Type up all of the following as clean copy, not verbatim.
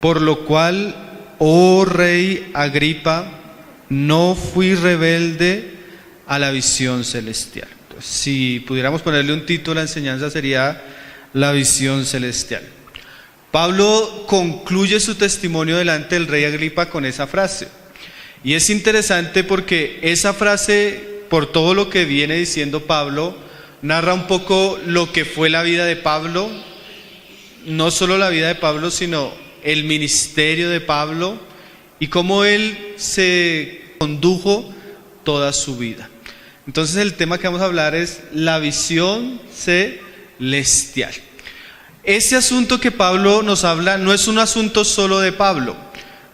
Por lo cual, oh rey Agripa, no fui rebelde a la visión celestial. Entonces, si pudiéramos ponerle un título a la enseñanza, sería la visión celestial. Pablo concluye su testimonio delante del rey Agripa con esa frase. Y es interesante porque esa frase, por todo lo que viene diciendo Pablo, narra un poco lo que fue la vida de Pablo, no solo la vida de Pablo, sino el ministerio de Pablo y cómo él se condujo toda su vida. Entonces el tema que vamos a hablar es la visión celestial. Ese asunto que Pablo nos habla no es un asunto solo de Pablo.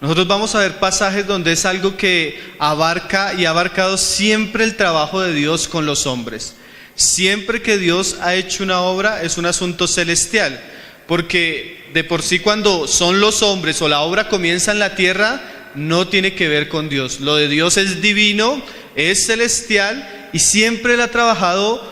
Nosotros vamos a ver pasajes donde es algo que abarca y ha abarcado siempre el trabajo de Dios con los hombres. Siempre que Dios ha hecho una obra es un asunto celestial, porque de por sí cuando son los hombres o la obra comienza en la tierra, no tiene que ver con Dios. Lo de Dios es divino, es celestial y siempre Él ha trabajado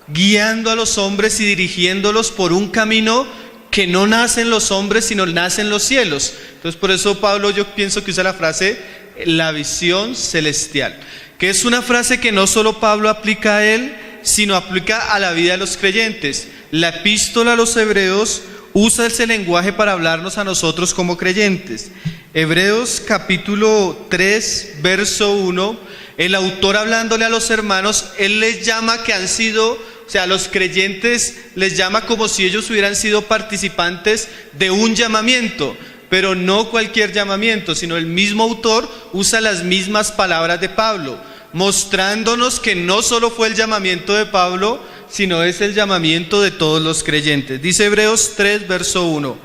guiando a los hombres y dirigiéndolos por un camino que no nace en los hombres, sino nace en los cielos. Entonces por eso Pablo, yo pienso que usa la frase la visión celestial, que es una frase que no solo Pablo aplica a él, sino aplica a la vida de los creyentes. La epístola a los hebreos usa ese lenguaje para hablarnos a nosotros como creyentes. Hebreos capítulo 3, verso 1, el autor hablándole a los hermanos, él les llama que han sido, o sea, a los creyentes les llama como si ellos hubieran sido participantes de un llamamiento, pero no cualquier llamamiento, sino el mismo autor usa las mismas palabras de Pablo, mostrándonos que no solo fue el llamamiento de Pablo, sino es el llamamiento de todos los creyentes. Dice Hebreos 3, verso 1,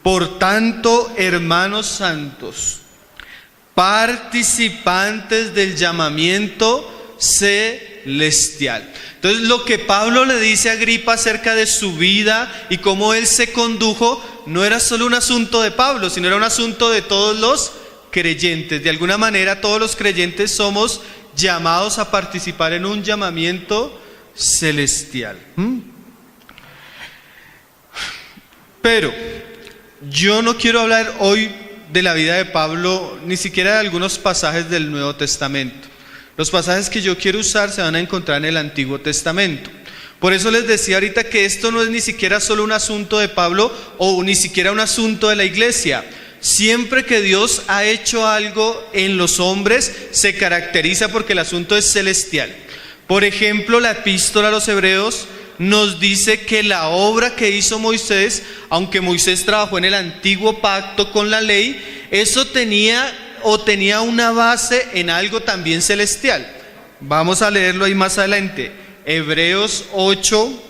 por tanto, hermanos santos, participantes del llamamiento celestial. Entonces lo que Pablo le dice a Agripa acerca de su vida y cómo él se condujo, no era solo un asunto de Pablo, sino era un asunto de todos los creyentes. De alguna manera todos los creyentes somos llamados a participar en un llamamiento celestial. Pero yo no quiero hablar hoy de la vida de Pablo, ni siquiera de algunos pasajes del Nuevo Testamento. Los pasajes que yo quiero usar se van a encontrar en el Antiguo Testamento. Por eso les decía ahorita que esto no es ni siquiera solo un asunto de Pablo o ni siquiera un asunto de la iglesia. Siempre que Dios ha hecho algo en los hombres, se caracteriza porque el asunto es celestial. Por ejemplo, la epístola a los hebreos nos dice que la obra que hizo Moisés, aunque Moisés trabajó en el antiguo pacto con la ley, eso tenía una base en algo también celestial. Vamos a leerlo ahí más adelante. Hebreos 8,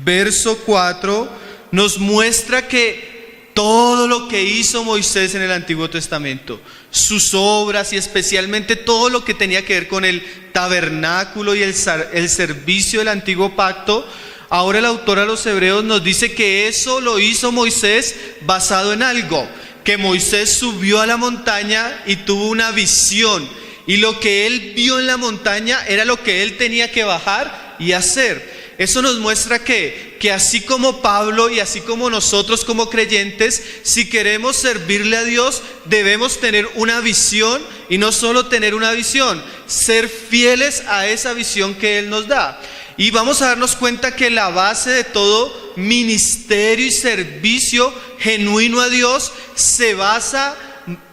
verso 4, nos muestra que todo lo que hizo Moisés en el Antiguo Testamento, sus obras y especialmente todo lo que tenía que ver con el tabernáculo y el servicio del antiguo pacto, ahora el autor a los hebreos nos dice que eso lo hizo Moisés basado en algo, que Moisés subió a la montaña y tuvo una visión, y lo que él vio en la montaña era lo que él tenía que bajar y hacer. Eso nos muestra que así como Pablo y así como nosotros como creyentes, si queremos servirle a Dios, debemos tener una visión, y no solo tener una visión, ser fieles a esa visión que Él nos da. Y vamos a darnos cuenta que la base de todo ministerio y servicio genuino a Dios se basa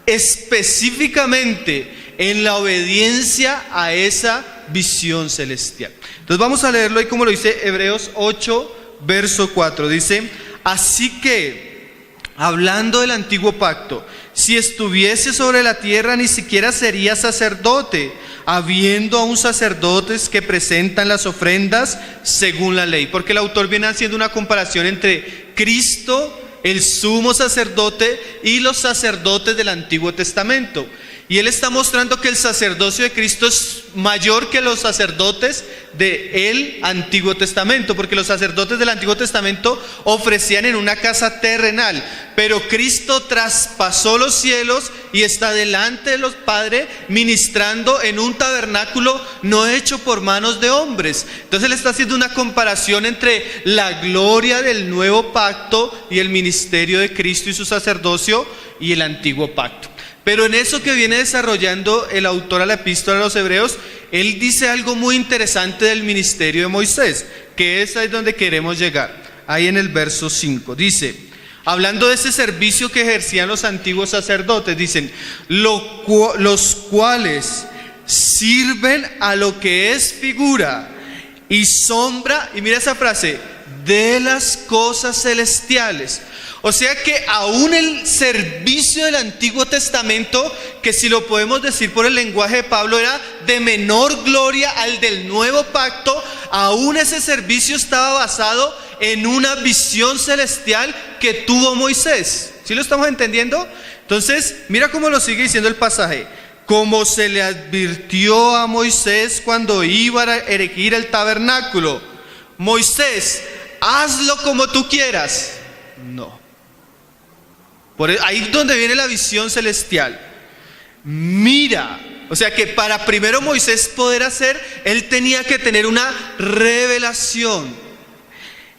específicamente en la obediencia a esa visión celestial. Entonces vamos a leerlo ahí como lo dice Hebreos 8, verso 4. Dice, así que, hablando del antiguo pacto, si estuviese sobre la tierra ni siquiera sería sacerdote, habiendo aún sacerdotes que presentan las ofrendas según la ley. Porque el autor viene haciendo una comparación entre Cristo, el sumo sacerdote, y los sacerdotes del Antiguo Testamento. Y él está mostrando que el sacerdocio de Cristo es mayor que los sacerdotes del Antiguo Testamento, porque los sacerdotes del Antiguo Testamento ofrecían en una casa terrenal, pero Cristo traspasó los cielos y está delante de los Padres ministrando en un tabernáculo no hecho por manos de hombres. Entonces él está haciendo una comparación entre la gloria del nuevo pacto y el ministerio de Cristo y su sacerdocio, y el antiguo pacto. Pero en eso que viene desarrollando el autor a la epístola a los Hebreos, él dice algo muy interesante del ministerio de Moisés, que es ahí donde queremos llegar, ahí en el verso 5. Dice, hablando de ese servicio que ejercían los antiguos sacerdotes, dicen, los cuales sirven a lo que es figura y sombra, y mira esa frase, de las cosas celestiales. O sea que aún el servicio del Antiguo Testamento, que si lo podemos decir por el lenguaje de Pablo, era de menor gloria al del nuevo pacto, aún ese servicio estaba basado en una visión celestial que tuvo Moisés. ¿Sí lo estamos entendiendo? Entonces, mira cómo lo sigue diciendo el pasaje. Como se le advirtió a Moisés cuando iba a erigir el tabernáculo. Moisés, hazlo como tú quieras. No. Ahí es donde viene la visión celestial. Mira, o sea que para primero Moisés poder hacer, él tenía que tener una revelación.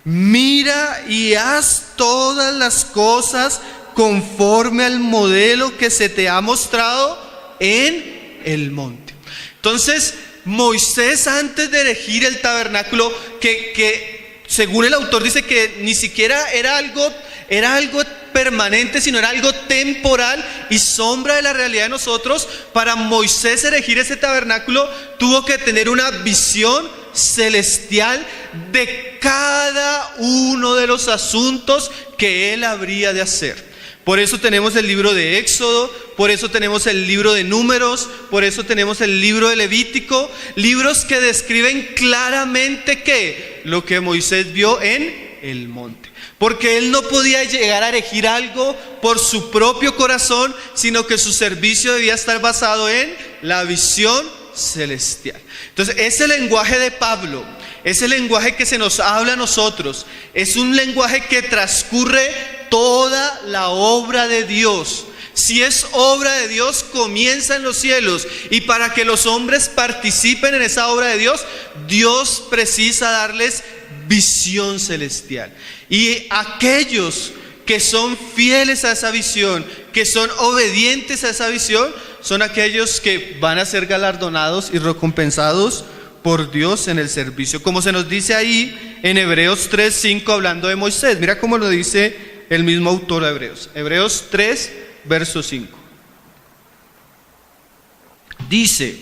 Mira y haz todas las cosas conforme al modelo que se te ha mostrado en el monte. Entonces, Moisés, antes de erigir el tabernáculo, que según el autor dice que ni siquiera era algo permanente, sino era algo temporal y sombra de la realidad de nosotros, para Moisés erigir ese tabernáculo tuvo que tener una visión celestial de cada uno de los asuntos que él habría de hacer. Por eso tenemos el libro de Éxodo, por eso tenemos el libro de Números, por eso tenemos el libro de Levítico, libros que describen claramente ¿qué? Lo que Moisés vio en el monte. Porque él no podía llegar a erigir algo por su propio corazón, sino que su servicio debía estar basado en la visión celestial. Entonces, ese lenguaje de Pablo, ese lenguaje que se nos habla a nosotros, es un lenguaje que transcurre toda la obra de Dios. Si es obra de Dios, comienza en los cielos, y para que los hombres participen en esa obra de Dios, Dios precisa darles visión celestial. Y aquellos que son fieles a esa visión, que son obedientes a esa visión, son aquellos que van a ser galardonados y recompensados por Dios en el servicio, como se nos dice ahí en Hebreos 3:5, hablando de Moisés. Mira cómo lo dice el mismo autor de Hebreos. Hebreos 3, verso 5. Dice: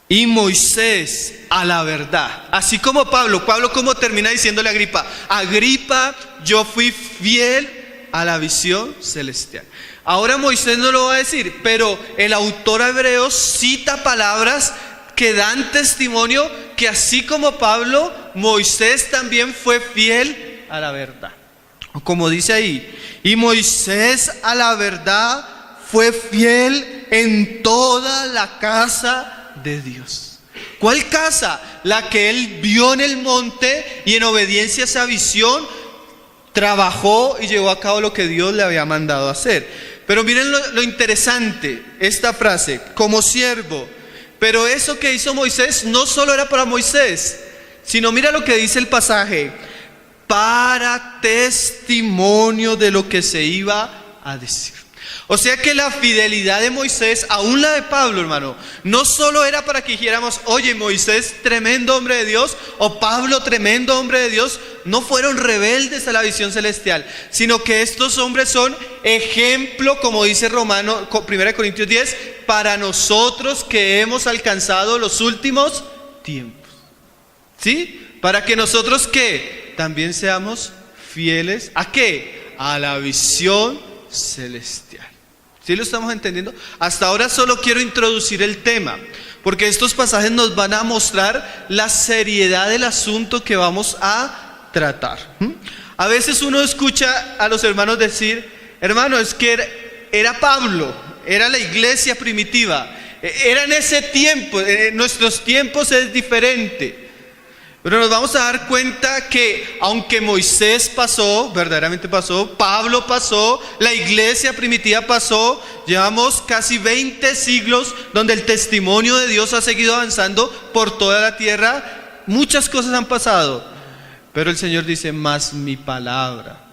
y Moisés a la verdad, así como Pablo como termina diciéndole a Agripa, yo fui fiel a la visión celestial. Ahora Moisés no lo va a decir, pero el autor de Hebreos cita palabras que dan testimonio que así como Pablo, Moisés también fue fiel a la verdad. Como dice ahí, y Moisés a la verdad fue fiel en toda la casa de Dios. ¿Cuál casa? La que él vio en el monte, y en obediencia a esa visión trabajó y llevó a cabo lo que Dios le había mandado hacer. Pero miren lo interesante, esta frase, como siervo. Pero eso que hizo Moisés no solo era para Moisés, sino mira lo que dice el pasaje: para testimonio de lo que se iba a decir. O sea que la fidelidad de Moisés, aún la de Pablo, hermano, no solo era para que dijéramos, oye, Moisés, tremendo hombre de Dios, o Pablo, tremendo hombre de Dios, no fueron rebeldes a la visión celestial, sino que estos hombres son ejemplo, como dice 1 Corintios 10, para nosotros que hemos alcanzado los últimos tiempos. ¿Sí? Para que nosotros, ¿qué? También seamos fieles, ¿a qué? A la visión celestial. ¿Sí lo estamos entendiendo? Hasta ahora solo quiero introducir el tema, porque estos pasajes nos van a mostrar la seriedad del asunto que vamos a tratar. A veces uno escucha a los hermanos decir, hermano, es que era Pablo, era la iglesia primitiva, era en ese tiempo, en nuestros tiempos es diferente. Pero nos vamos a dar cuenta que aunque Moisés pasó, verdaderamente pasó, Pablo pasó, la iglesia primitiva pasó, llevamos casi 20 siglos donde el testimonio de Dios ha seguido avanzando por toda la tierra. Muchas cosas han pasado, pero el Señor dice, mas mi palabra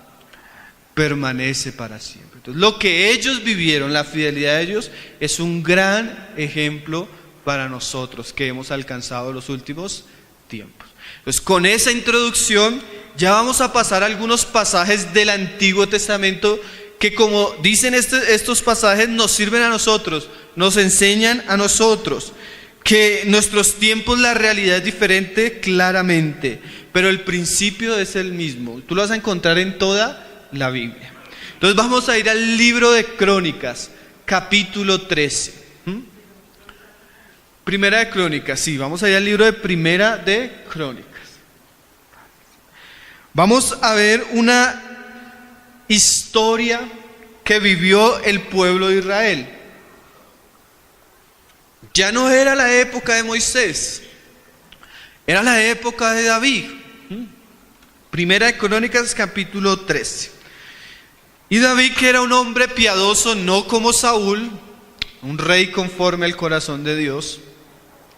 permanece para siempre. Entonces, lo que ellos vivieron, la fidelidad de ellos, es un gran ejemplo para nosotros que hemos alcanzado los últimos tiempos. Entonces, con esa introducción ya vamos a pasar a algunos pasajes del Antiguo Testamento que, como dicen estos pasajes, nos sirven a nosotros, nos enseñan a nosotros que en nuestros tiempos la realidad es diferente claramente, pero el principio es el mismo. Tú lo vas a encontrar en toda la Biblia. Entonces vamos a ir al libro de Crónicas, capítulo 13. Primera de Crónicas, sí, vamos a ir al libro de Primera de Crónicas. Vamos a ver una historia que vivió el pueblo de Israel. Ya no era la época de Moisés, era la época de David. Primera de Crónicas, capítulo 13. Y David, que era un hombre piadoso, no como Saúl, un rey conforme al corazón de Dios,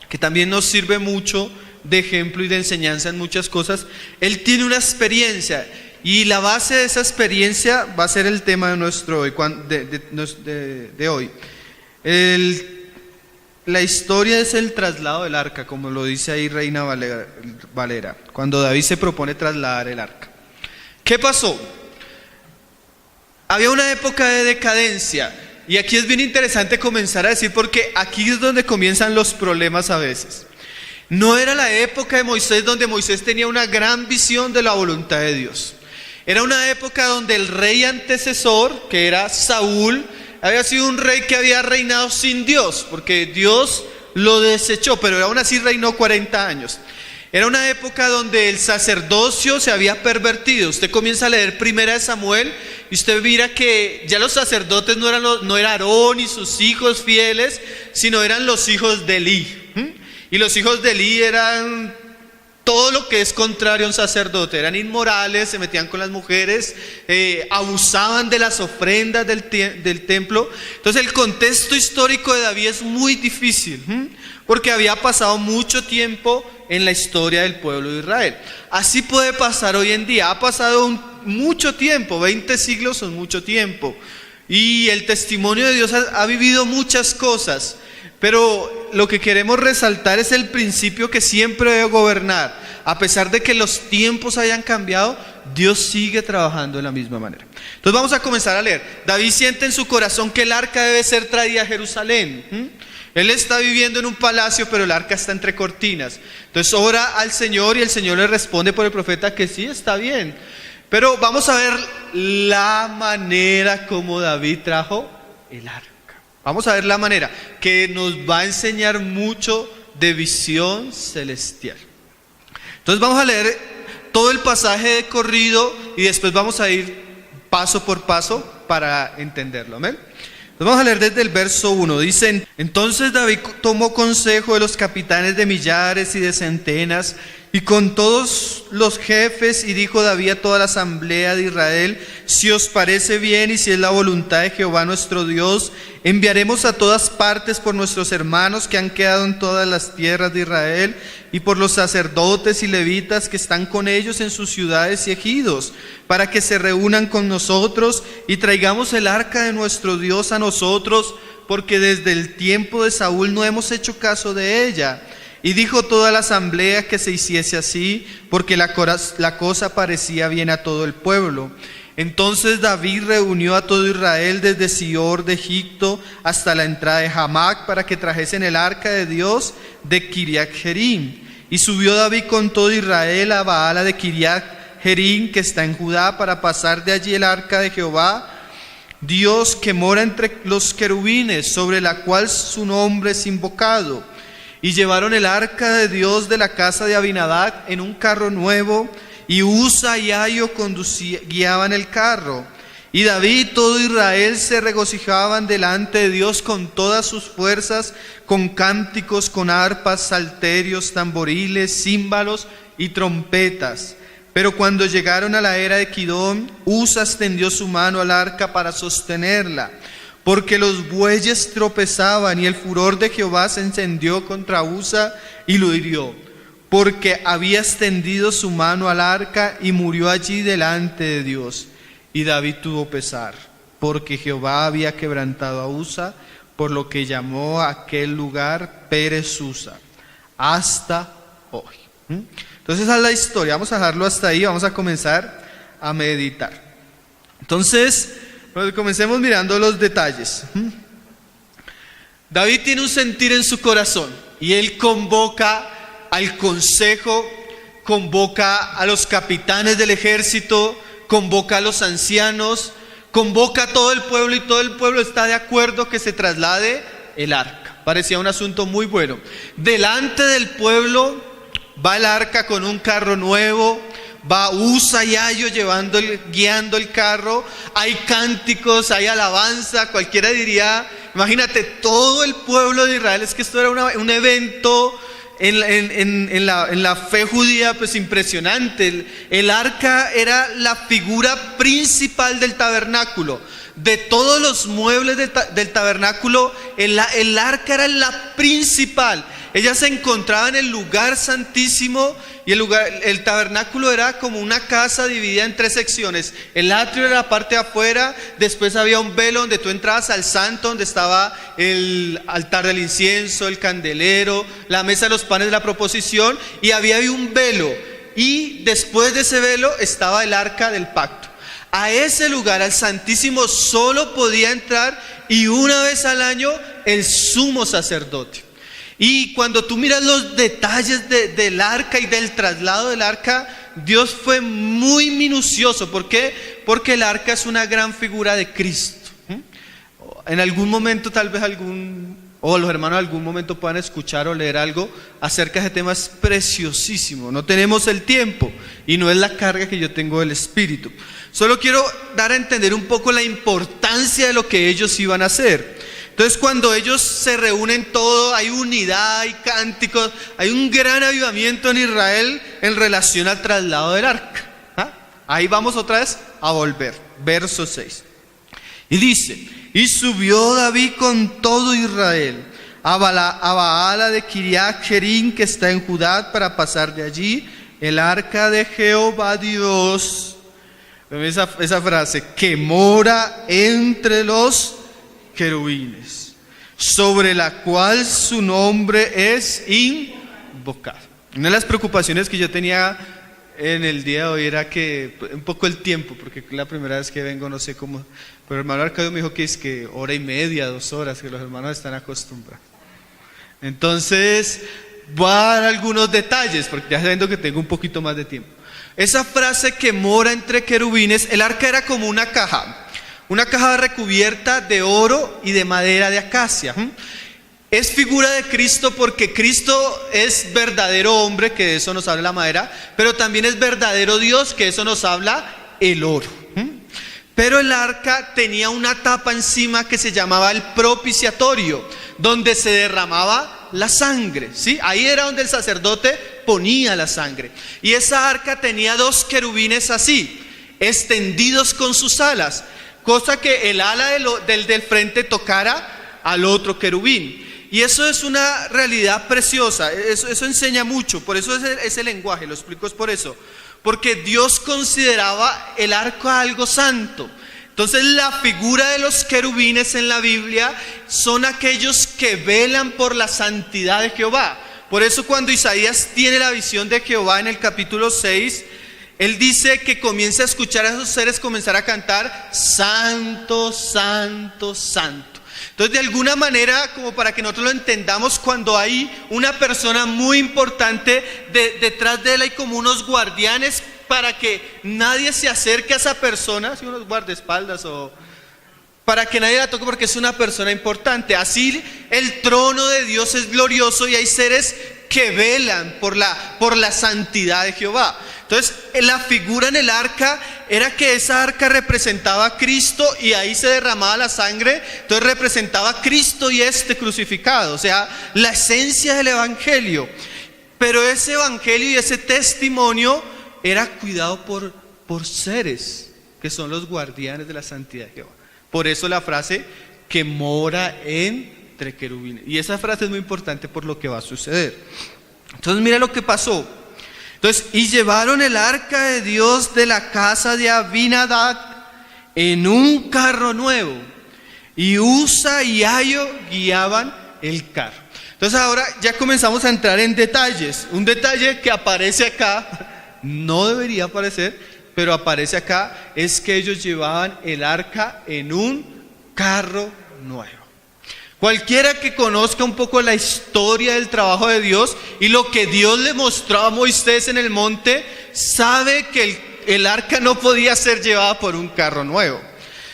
que también nos sirve mucho de ejemplo y de enseñanza en muchas cosas. Él tiene una experiencia, y la base de esa experiencia va a ser el tema de nuestro hoy, de hoy. La historia es el traslado del arca, como lo dice ahí Reina Valera, cuando David se propone trasladar el arca. ¿Qué pasó? Había una época de decadencia, y aquí es bien interesante comenzar a decir, porque aquí es donde comienzan los problemas a veces. No era la época de Moisés, donde Moisés tenía una gran visión de la voluntad de Dios. Era una época donde el rey antecesor, que era Saúl, había sido un rey que había reinado sin Dios, porque Dios lo desechó, pero aún así reinó 40 años. Era una época donde el sacerdocio se había pervertido. Usted comienza a leer Primera de Samuel y usted mira que ya los sacerdotes no era Aarón y sus hijos fieles, sino eran los hijos de Elí. Y los hijos de Elí eran todo lo que es contrario a un sacerdote. Eran inmorales, se metían con las mujeres, abusaban de las ofrendas del templo. Entonces el contexto histórico de David es muy difícil, porque había pasado mucho tiempo en la historia del pueblo de Israel. Así puede pasar hoy en día. Ha pasado mucho tiempo, 20 siglos son mucho tiempo. Y el testimonio de Dios ha vivido muchas cosas. Pero lo que queremos resaltar es el principio que siempre debe gobernar. A pesar de que los tiempos hayan cambiado, Dios sigue trabajando de la misma manera. Entonces vamos a comenzar a leer. David siente en su corazón que el arca debe ser traída a Jerusalén. Él está viviendo en un palacio, pero el arca está entre cortinas. Entonces ora al Señor y el Señor le responde por el profeta que sí, está bien. Pero vamos a ver la manera como David trajo el arca. Vamos a ver la manera que nos va a enseñar mucho de visión celestial. Entonces vamos a leer todo el pasaje de corrido y después vamos a ir paso por paso para entenderlo. Amén. Entonces vamos a leer desde el verso 1. Dicen: entonces David tomó consejo de los capitanes de millares y de centenas y con todos los jefes, y dijo David a toda la asamblea de Israel: si os parece bien y si es la voluntad de Jehová nuestro Dios, enviaremos a todas partes por nuestros hermanos que han quedado en todas las tierras de Israel, y por los sacerdotes y levitas que están con ellos en sus ciudades y ejidos, para que se reúnan con nosotros y traigamos el arca de nuestro Dios a nosotros, porque desde el tiempo de Saúl no hemos hecho caso de ella. Y dijo toda la asamblea que se hiciese así, porque la cosa parecía bien a todo el pueblo. Entonces David reunió a todo Israel desde Sior de Egipto hasta la entrada de Hamac, para que trajesen el arca de Dios de Kiriat Jearim. Y subió David con todo Israel a Baala de Kiriat Jearim, que está en Judá, para pasar de allí el arca de Jehová, Dios que mora entre los querubines, sobre la cual su nombre es invocado. Y llevaron el arca de Dios de la casa de Abinadab en un carro nuevo, y Usa y Ayo guiaban el carro. Y David y todo Israel se regocijaban delante de Dios con todas sus fuerzas, con cánticos, con arpas, salterios, tamboriles, címbalos y trompetas. Pero cuando llegaron a la era de Kidón, Usa extendió su mano al arca para sostenerla, porque los bueyes tropezaban, y el furor de Jehová se encendió contra Usa y lo hirió, porque había extendido su mano al arca y murió allí delante de Dios. Y David tuvo pesar, porque Jehová había quebrantado a Usa, por lo que llamó a aquel lugar Pérez Usa, hasta hoy. Entonces esa es la historia, vamos a dejarlo hasta ahí, vamos a comenzar a meditar. Entonces, pues comencemos mirando los detalles. David tiene un sentir en su corazón y él convoca al consejo, convoca a los capitanes del ejército, convoca a los ancianos, convoca a todo el pueblo y todo el pueblo está de acuerdo que se traslade el arca. Parecía un asunto muy bueno. Delante del pueblo va el arca con un carro nuevo, va Usa y Ayo guiando el carro, hay cánticos, hay alabanza, cualquiera diría, imagínate todo el pueblo de Israel, es que esto era un evento en la fe judía pues impresionante. El arca era la figura principal del tabernáculo. De todos los muebles del tabernáculo, el arca era la principal. Ella se encontraba en el lugar santísimo y el tabernáculo era como una casa dividida en 3 secciones. El atrio era la parte de afuera, después había un velo donde tú entrabas al santo, donde estaba el altar del incienso, el candelero, la mesa de los panes de la proposición, y había un velo, y después de ese velo estaba el arca del pacto. A ese lugar, al Santísimo, solo podía entrar y una vez al año el sumo sacerdote. Y cuando tú miras los detalles del arca y del traslado del arca, Dios fue muy minucioso. ¿Por qué? Porque el arca es una gran figura de Cristo. En algún momento tal vez los hermanos en algún momento puedan escuchar o leer algo acerca de ese tema. Es preciosísimo. No tenemos el tiempo y no es la carga que yo tengo del Espíritu. Solo quiero dar a entender un poco la importancia de lo que ellos iban a hacer. Entonces cuando ellos se reúnen todo, hay unidad, hay cánticos, hay un gran avivamiento en Israel en relación al traslado del arca. Ahí vamos otra vez a volver, verso 6. Y dice, y subió David con todo Israel a Baala de Kiriat Jearim, que está en Judá, para pasar de allí el arca de Jehová Dios. Esa frase, que mora entre los querubines, sobre la cual su nombre es invocado. Una de las preocupaciones que yo tenía en el día de hoy era que un poco el tiempo, porque la primera vez que vengo no sé cómo, pero el hermano Arcadio me dijo que es que 1:30, 2 horas, que los hermanos están acostumbrados. Entonces voy a dar algunos detalles, porque ya sabiendo que tengo un poquito más de tiempo. Esa frase, que mora entre querubines, el arca era como una caja recubierta de oro y de madera de acacia. Es figura de Cristo porque Cristo es verdadero hombre, que de eso nos habla la madera, pero también es verdadero Dios, que de eso nos habla el oro. Pero el arca tenía una tapa encima que se llamaba el propiciatorio, donde se derramaba la sangre, ¿sí? Ahí era donde el sacerdote ponía la sangre. Y esa arca tenía 2 querubines así, extendidos con sus alas, cosa que el ala del frente tocara al otro querubín. Y eso es una realidad preciosa, eso enseña mucho, por eso es ese lenguaje, lo explico es por eso. Porque Dios consideraba el arca algo santo. Entonces la figura de los querubines en la Biblia son aquellos que velan por la santidad de Jehová. Por eso cuando Isaías tiene la visión de Jehová en el capítulo 6, él dice que comienza a escuchar a esos seres comenzar a cantar santo, santo, santo. Entonces de alguna manera, como para que nosotros lo entendamos, cuando hay una persona muy importante, detrás de él hay como unos guardianes para que nadie se acerque a esa persona, ¿sí? Unos guardaespaldas o para que nadie la toque, porque es una persona importante. Así el trono de Dios es glorioso y hay seres que velan por la santidad de Jehová. Entonces la figura en el arca era que esa arca representaba a Cristo y ahí se derramaba la sangre. Entonces representaba a Cristo y crucificado, o sea, la esencia del evangelio. Pero ese evangelio y ese testimonio era cuidado por seres que son los guardianes de la santidad de Jehová. Por eso la frase, que mora entre querubines. Y esa frase es muy importante por lo que va a suceder. Entonces mira lo que pasó. Entonces, y llevaron el arca de Dios de la casa de Abinadab, en un carro nuevo, y Usa y Ayo guiaban el carro. Entonces ahora ya comenzamos a entrar en detalles. Un detalle que aparece acá, no debería aparecer, pero aparece acá, es que ellos llevaban el arca en un carro nuevo. Cualquiera que conozca un poco la historia del trabajo de Dios y lo que Dios le mostró a Moisés en el monte, sabe que el arca no podía ser llevada por un carro nuevo.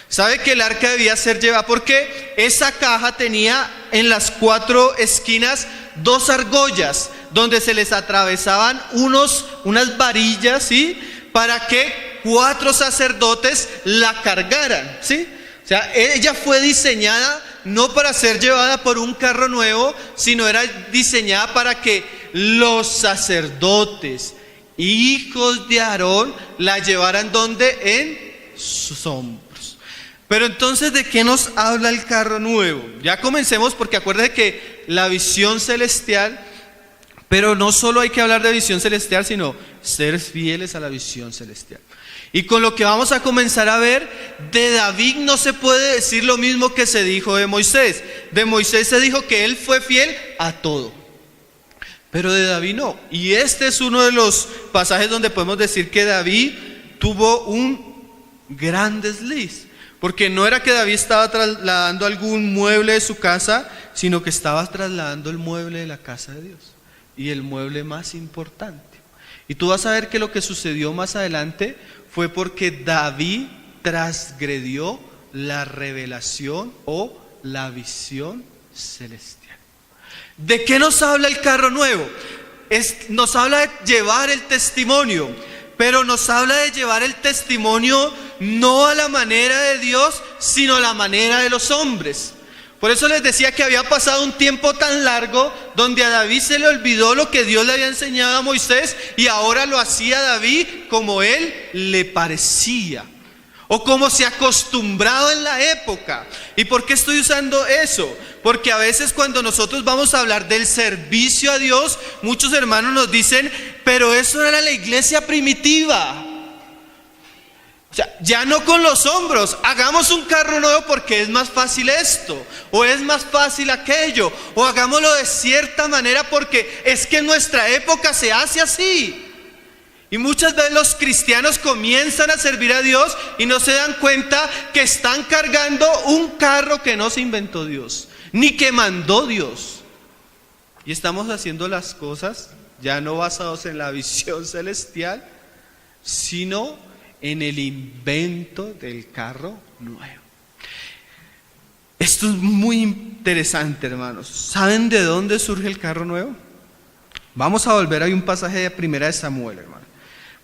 Sabe que el arca debía ser llevada porque esa caja tenía en las 4 esquinas 2 argollas donde se les atravesaban unas varillas, ¿sí? Para que 4 sacerdotes la cargaran, ¿sí? O sea, ella fue diseñada no para ser llevada por un carro nuevo, sino era diseñada para que los sacerdotes, hijos de Aarón, la llevaran ¿dónde? En sus hombros. Pero entonces, ¿de qué nos habla el carro nuevo? Ya comencemos, porque acuérdense que la visión celestial, pero no solo hay que hablar de visión celestial, sino ser fieles a la visión celestial. Y con lo que vamos a comenzar a ver, de David no se puede decir lo mismo que se dijo de Moisés. De Moisés se dijo que él fue fiel a todo, pero de David no. Y este es uno de los pasajes donde podemos decir que David tuvo un gran desliz. Porque no era que David estaba trasladando algún mueble de su casa, sino que estaba trasladando el mueble de la casa de Dios. Y el mueble más importante. Y tú vas a ver que lo que sucedió más adelante fue porque David transgredió la revelación o la visión celestial. ¿De qué nos habla el carro nuevo? Nos habla de llevar el testimonio, pero nos habla de llevar el testimonio no a la manera de Dios, sino a la manera de los hombres. Por eso les decía que había pasado un tiempo tan largo donde a David se le olvidó lo que Dios le había enseñado a Moisés y ahora lo hacía David como él le parecía o como se acostumbraba en la época. ¿Y por qué estoy usando eso? Porque a veces cuando nosotros vamos a hablar del servicio a Dios, muchos hermanos nos dicen, pero eso era la iglesia primitiva. O sea, ya no con los hombros, hagamos un carro nuevo porque es más fácil esto, o es más fácil aquello, o hagámoslo de cierta manera porque es que en nuestra época se hace así. Y muchas veces los cristianos comienzan a servir a Dios y no se dan cuenta que están cargando un carro que no se inventó Dios, ni que mandó Dios. Y estamos haciendo las cosas ya no basados en la visión celestial, sino en el invento del carro nuevo. Esto es muy interesante, hermanos. ¿Saben de dónde surge el carro nuevo? Vamos a volver a un pasaje de Primera de Samuel, hermano.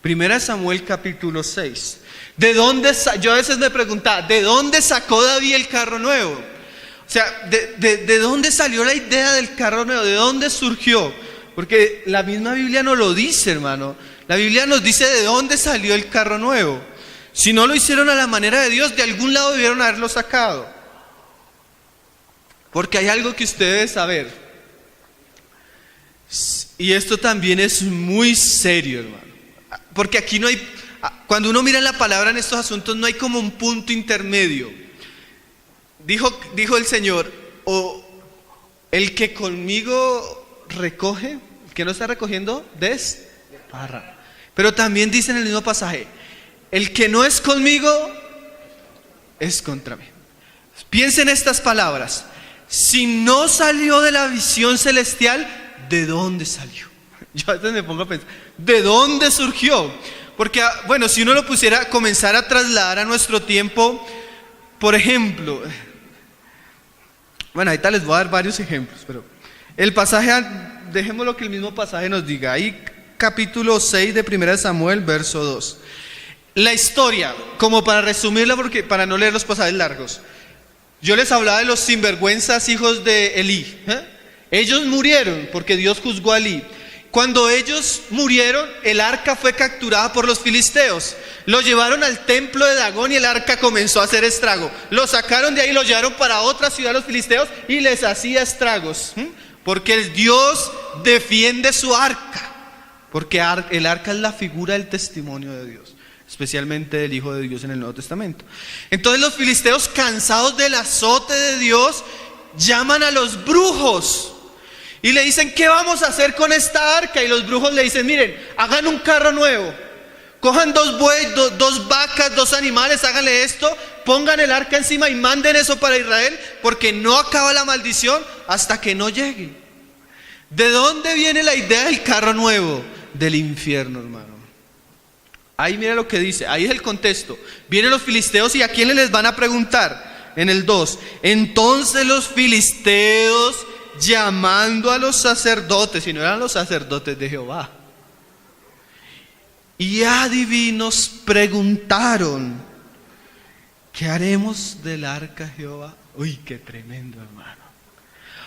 Primera de Samuel capítulo 6. Yo a veces me preguntaba, ¿de dónde sacó David el carro nuevo? O sea, ¿de dónde salió la idea del carro nuevo? ¿De dónde surgió? Porque la misma Biblia nos lo dice, hermano. La Biblia nos dice de dónde salió el carro nuevo. Si no lo hicieron a la manera de Dios, de algún lado debieron haberlo sacado. Porque hay algo que usted debe saber. Y esto también es muy serio, hermano. Porque aquí no hay, cuando uno mira la palabra en estos asuntos, no hay como un punto intermedio. Dijo el Señor, o el que conmigo recoge, el que no está recogiendo, desparra. Pero también dice en el mismo pasaje, el que no es conmigo, es contra mí. Piensen estas palabras. Si no salió de la visión celestial, ¿de dónde salió? Yo a veces me pongo a pensar, ¿de dónde surgió? Porque, bueno, si uno lo pusiera a comenzar a trasladar a nuestro tiempo, por ejemplo, bueno, ahorita les voy a dar varios ejemplos, pero el pasaje, dejémoslo que el mismo pasaje nos diga, ahí capítulo 6 de 1 Samuel, verso 2. La historia, como para resumirla, porque para no leer los pasajes largos. Yo les hablaba de los sinvergüenzas hijos de Elí. Ellos murieron porque Dios juzgó a Elí. Cuando ellos murieron, el arca fue capturada por los filisteos. Lo llevaron al templo de Dagón y el arca comenzó a hacer estrago. Lo sacaron de ahí, lo llevaron para otra ciudad los filisteos y les hacía estragos. Porque el Dios defiende su arca. Porque el arca es la figura del testimonio de Dios. especialmente del Hijo de Dios en el Nuevo Testamento. Entonces los filisteos, cansados del azote de Dios, llaman a los brujos y le dicen: ¿qué vamos a hacer con esta arca? Y los brujos le dicen: miren, hagan un carro nuevo, cojan 2 bueyes, 2 vacas, 2 animales, háganle esto, pongan el arca encima y manden eso para Israel, porque no acaba la maldición hasta que no llegue. ¿De dónde viene la idea del carro nuevo? Del infierno, hermano. Ahí mira lo que dice, ahí es el contexto. Vienen los filisteos y ¿a quién les van a preguntar? En el 2, entonces los filisteos, llamando a los sacerdotes, y no eran los sacerdotes de Jehová, y adivinos, preguntaron: ¿qué haremos del arca de Jehová? Uy, qué tremendo, hermano.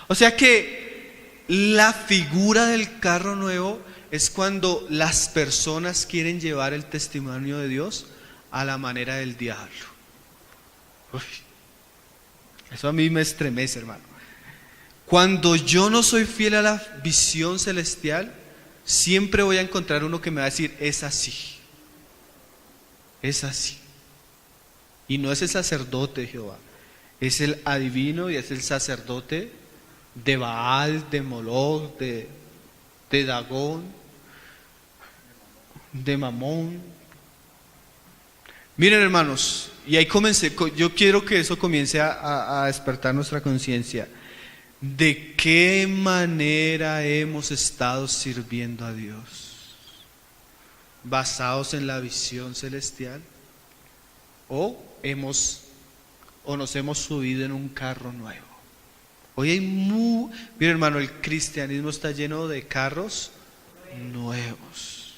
O sea que la figura del carro nuevo es cuando las personas quieren llevar el testimonio de Dios a la manera del diablo. Uy, eso a mí me estremece, hermano. Cuando yo no soy fiel a la visión celestial, siempre voy a encontrar uno que me va a decir: es así, es así. Y no es el sacerdote de Jehová, es el adivino y es el sacerdote de Baal, de Moloch, de Dagón, de Mamón. Miren, hermanos, y ahí comencé, yo quiero que eso comience a despertar nuestra conciencia. ¿De qué manera hemos estado sirviendo a Dios? ¿Basados en la visión celestial? ¿O nos hemos subido en un carro nuevo? Hoy hay miren, hermano, el cristianismo está lleno de carros nuevos,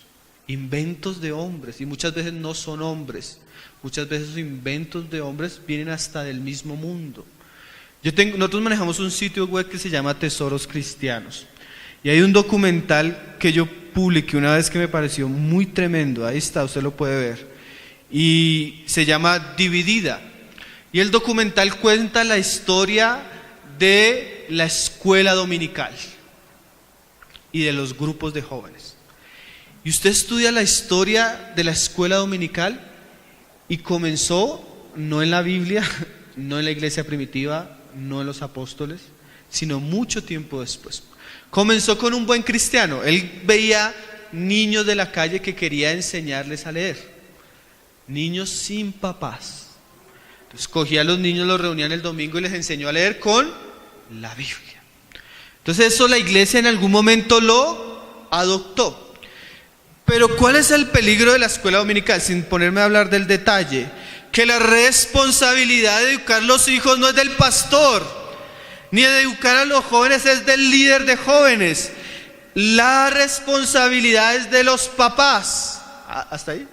inventos de hombres, y muchas veces no son hombres. Muchas veces esos inventos de hombres vienen hasta del mismo mundo. Nosotros manejamos un sitio web que se llama Tesoros Cristianos, y hay un documental que yo publiqué una vez que me pareció muy tremendo. Ahí está, usted lo puede ver, y se llama Dividida, y el documental cuenta la historia de la escuela dominical y de los grupos de jóvenes. Y usted estudia la historia de la escuela dominical, y comenzó no en la Biblia, no en la iglesia primitiva, no en los apóstoles, sino mucho tiempo después. Comenzó con un buen cristiano. Él veía niños de la calle que quería enseñarles a leer, niños sin papás. Entonces cogía a los niños, los reunía en el domingo y les enseñó a leer con la Biblia. Entonces eso la iglesia en algún momento lo adoptó. Pero ¿cuál es el peligro de la escuela dominical? Sin ponerme a hablar del detalle, que la responsabilidad de educar a los hijos no es del pastor, ni de educar a los jóvenes es del líder de jóvenes. La responsabilidad es de los papás. ¿Hasta ahí?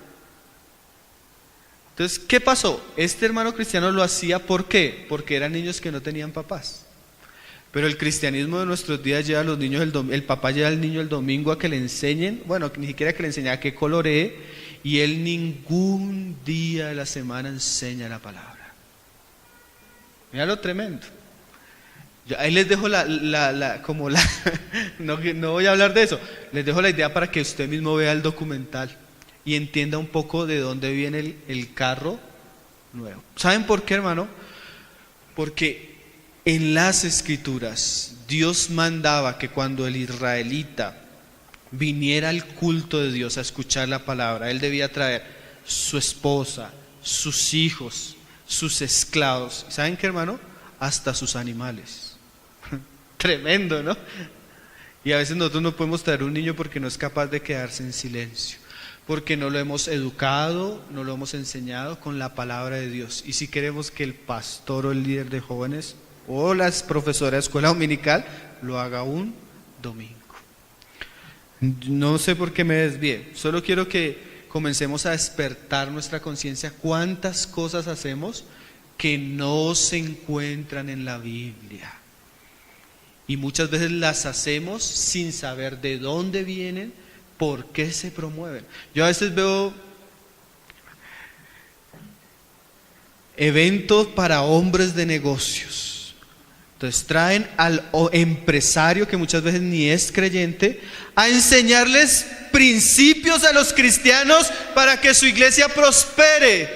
Entonces, ¿qué pasó? Este hermano cristiano lo hacía, ¿por qué? Porque eran niños que no tenían papás. Pero el cristianismo de nuestros días lleva a los niños, el papá lleva al niño el domingo a que le enseñen, bueno, ni siquiera que le enseñe a que coloree, y él ningún día de la semana enseña la palabra. Mira lo tremendo. Yo ahí les dejo no voy a hablar de eso, les dejo la idea para que usted mismo vea el documental y entienda un poco de dónde viene el carro nuevo. ¿Saben por qué, hermano? Porque en las Escrituras Dios mandaba que cuando el israelita viniera al culto de Dios a escuchar la palabra, él debía traer su esposa, sus hijos, sus esclavos. ¿Saben qué, hermano? Hasta sus animales. Tremendo, ¿no? Y a veces nosotros no podemos traer un niño porque no es capaz de quedarse en silencio, porque no lo hemos educado, no lo hemos enseñado con la palabra de Dios. Y si queremos que el pastor o el líder de jóvenes o las profesoras de escuela dominical lo haga un domingo. No sé por qué me desvié, solo quiero que comencemos a despertar nuestra conciencia. ¿Cuántas cosas hacemos que no se encuentran en la Biblia? Y muchas veces las hacemos sin saber de dónde vienen, por qué se promueven. Yo a veces veo eventos para hombres de negocios, Entonces traen al empresario, que muchas veces ni es creyente, a enseñarles principios a los cristianos para que su iglesia prospere.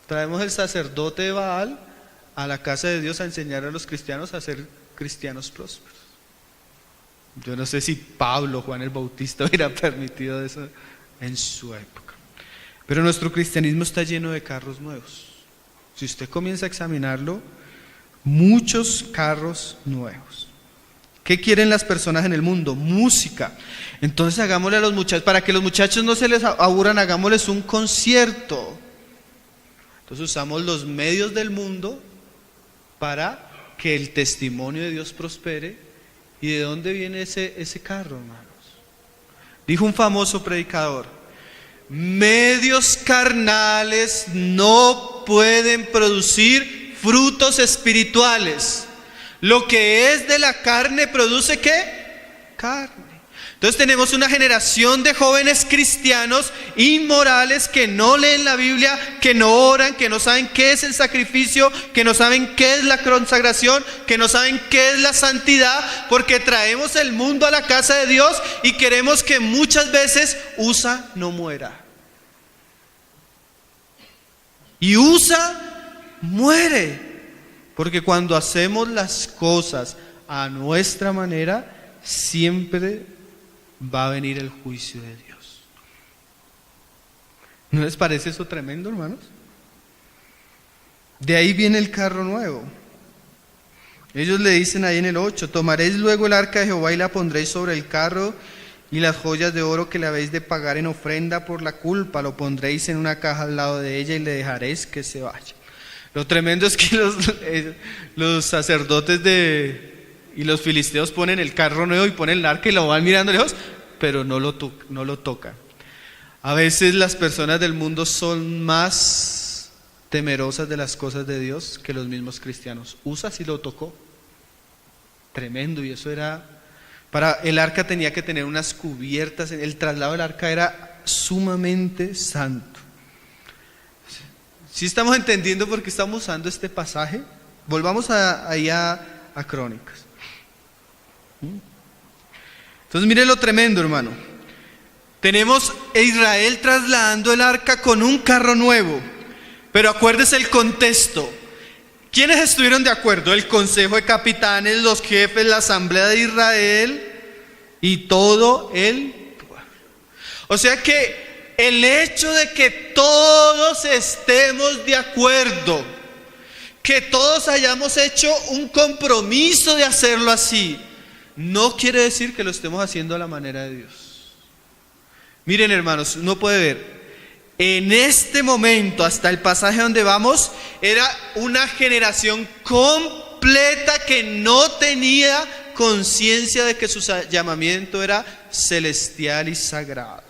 Traemos el sacerdote de Baal a la casa de Dios a enseñar a los cristianos a ser cristianos prósperos. Yo no sé si Pablo, Juan el Bautista hubiera permitido eso en su época. Pero nuestro cristianismo está lleno de carros nuevos. Si usted comienza a examinarlo, muchos carros nuevos. ¿Qué quieren las personas en el mundo? Música. Entonces hagámosle a los muchachos, para que los muchachos no se les aburran, hagámosles un concierto. Entonces usamos los medios del mundo para que el testimonio de Dios prospere. ¿Y de dónde viene ese carro, hermanos? Dijo un famoso predicador: medios carnales no pueden producir frutos espirituales. Lo que es de la carne produce ¿qué? Carne. Entonces tenemos una generación de jóvenes cristianos inmorales que no leen la Biblia, que no oran, que no saben qué es el sacrificio, que no saben qué es la consagración, que no saben qué es la santidad, porque traemos el mundo a la casa de Dios y queremos que muchas veces USA no muera. Y USA muere, porque cuando hacemos las cosas a nuestra manera, siempre va a venir el juicio de Dios. ¿No les parece eso tremendo, hermanos? De ahí viene el carro nuevo. Ellos le dicen ahí en el 8: tomaréis luego el arca de Jehová y la pondréis sobre el carro, y las joyas de oro que le habéis de pagar en ofrenda por la culpa lo pondréis en una caja al lado de ella y le dejaréis que se vaya. Lo tremendo es que los sacerdotes y los filisteos ponen el carro nuevo y ponen el arca y lo van mirando lejos, pero no lo tocan. A veces las personas del mundo son más temerosas de las cosas de Dios que los mismos cristianos. USA sí lo tocó. Tremendo, y eso era... el arca tenía que tener unas cubiertas, el traslado del arca era sumamente santo. ¿Sí estamos entendiendo por qué estamos usando este pasaje? Volvamos allá a Crónicas. Entonces mire lo tremendo, hermano. Tenemos a Israel trasladando el arca con un carro nuevo, pero acuérdese el contexto. ¿Quiénes estuvieron de acuerdo? El consejo de capitanes, los jefes, la asamblea de Israel y todo el pueblo. O sea que el hecho de que todos estemos de acuerdo, que todos hayamos hecho un compromiso de hacerlo así, no quiere decir que lo estemos haciendo a la manera de Dios. Miren, hermanos, uno puede ver, en este momento, hasta el pasaje donde vamos, era una generación completa que no tenía conciencia de que su llamamiento era celestial y sagrado.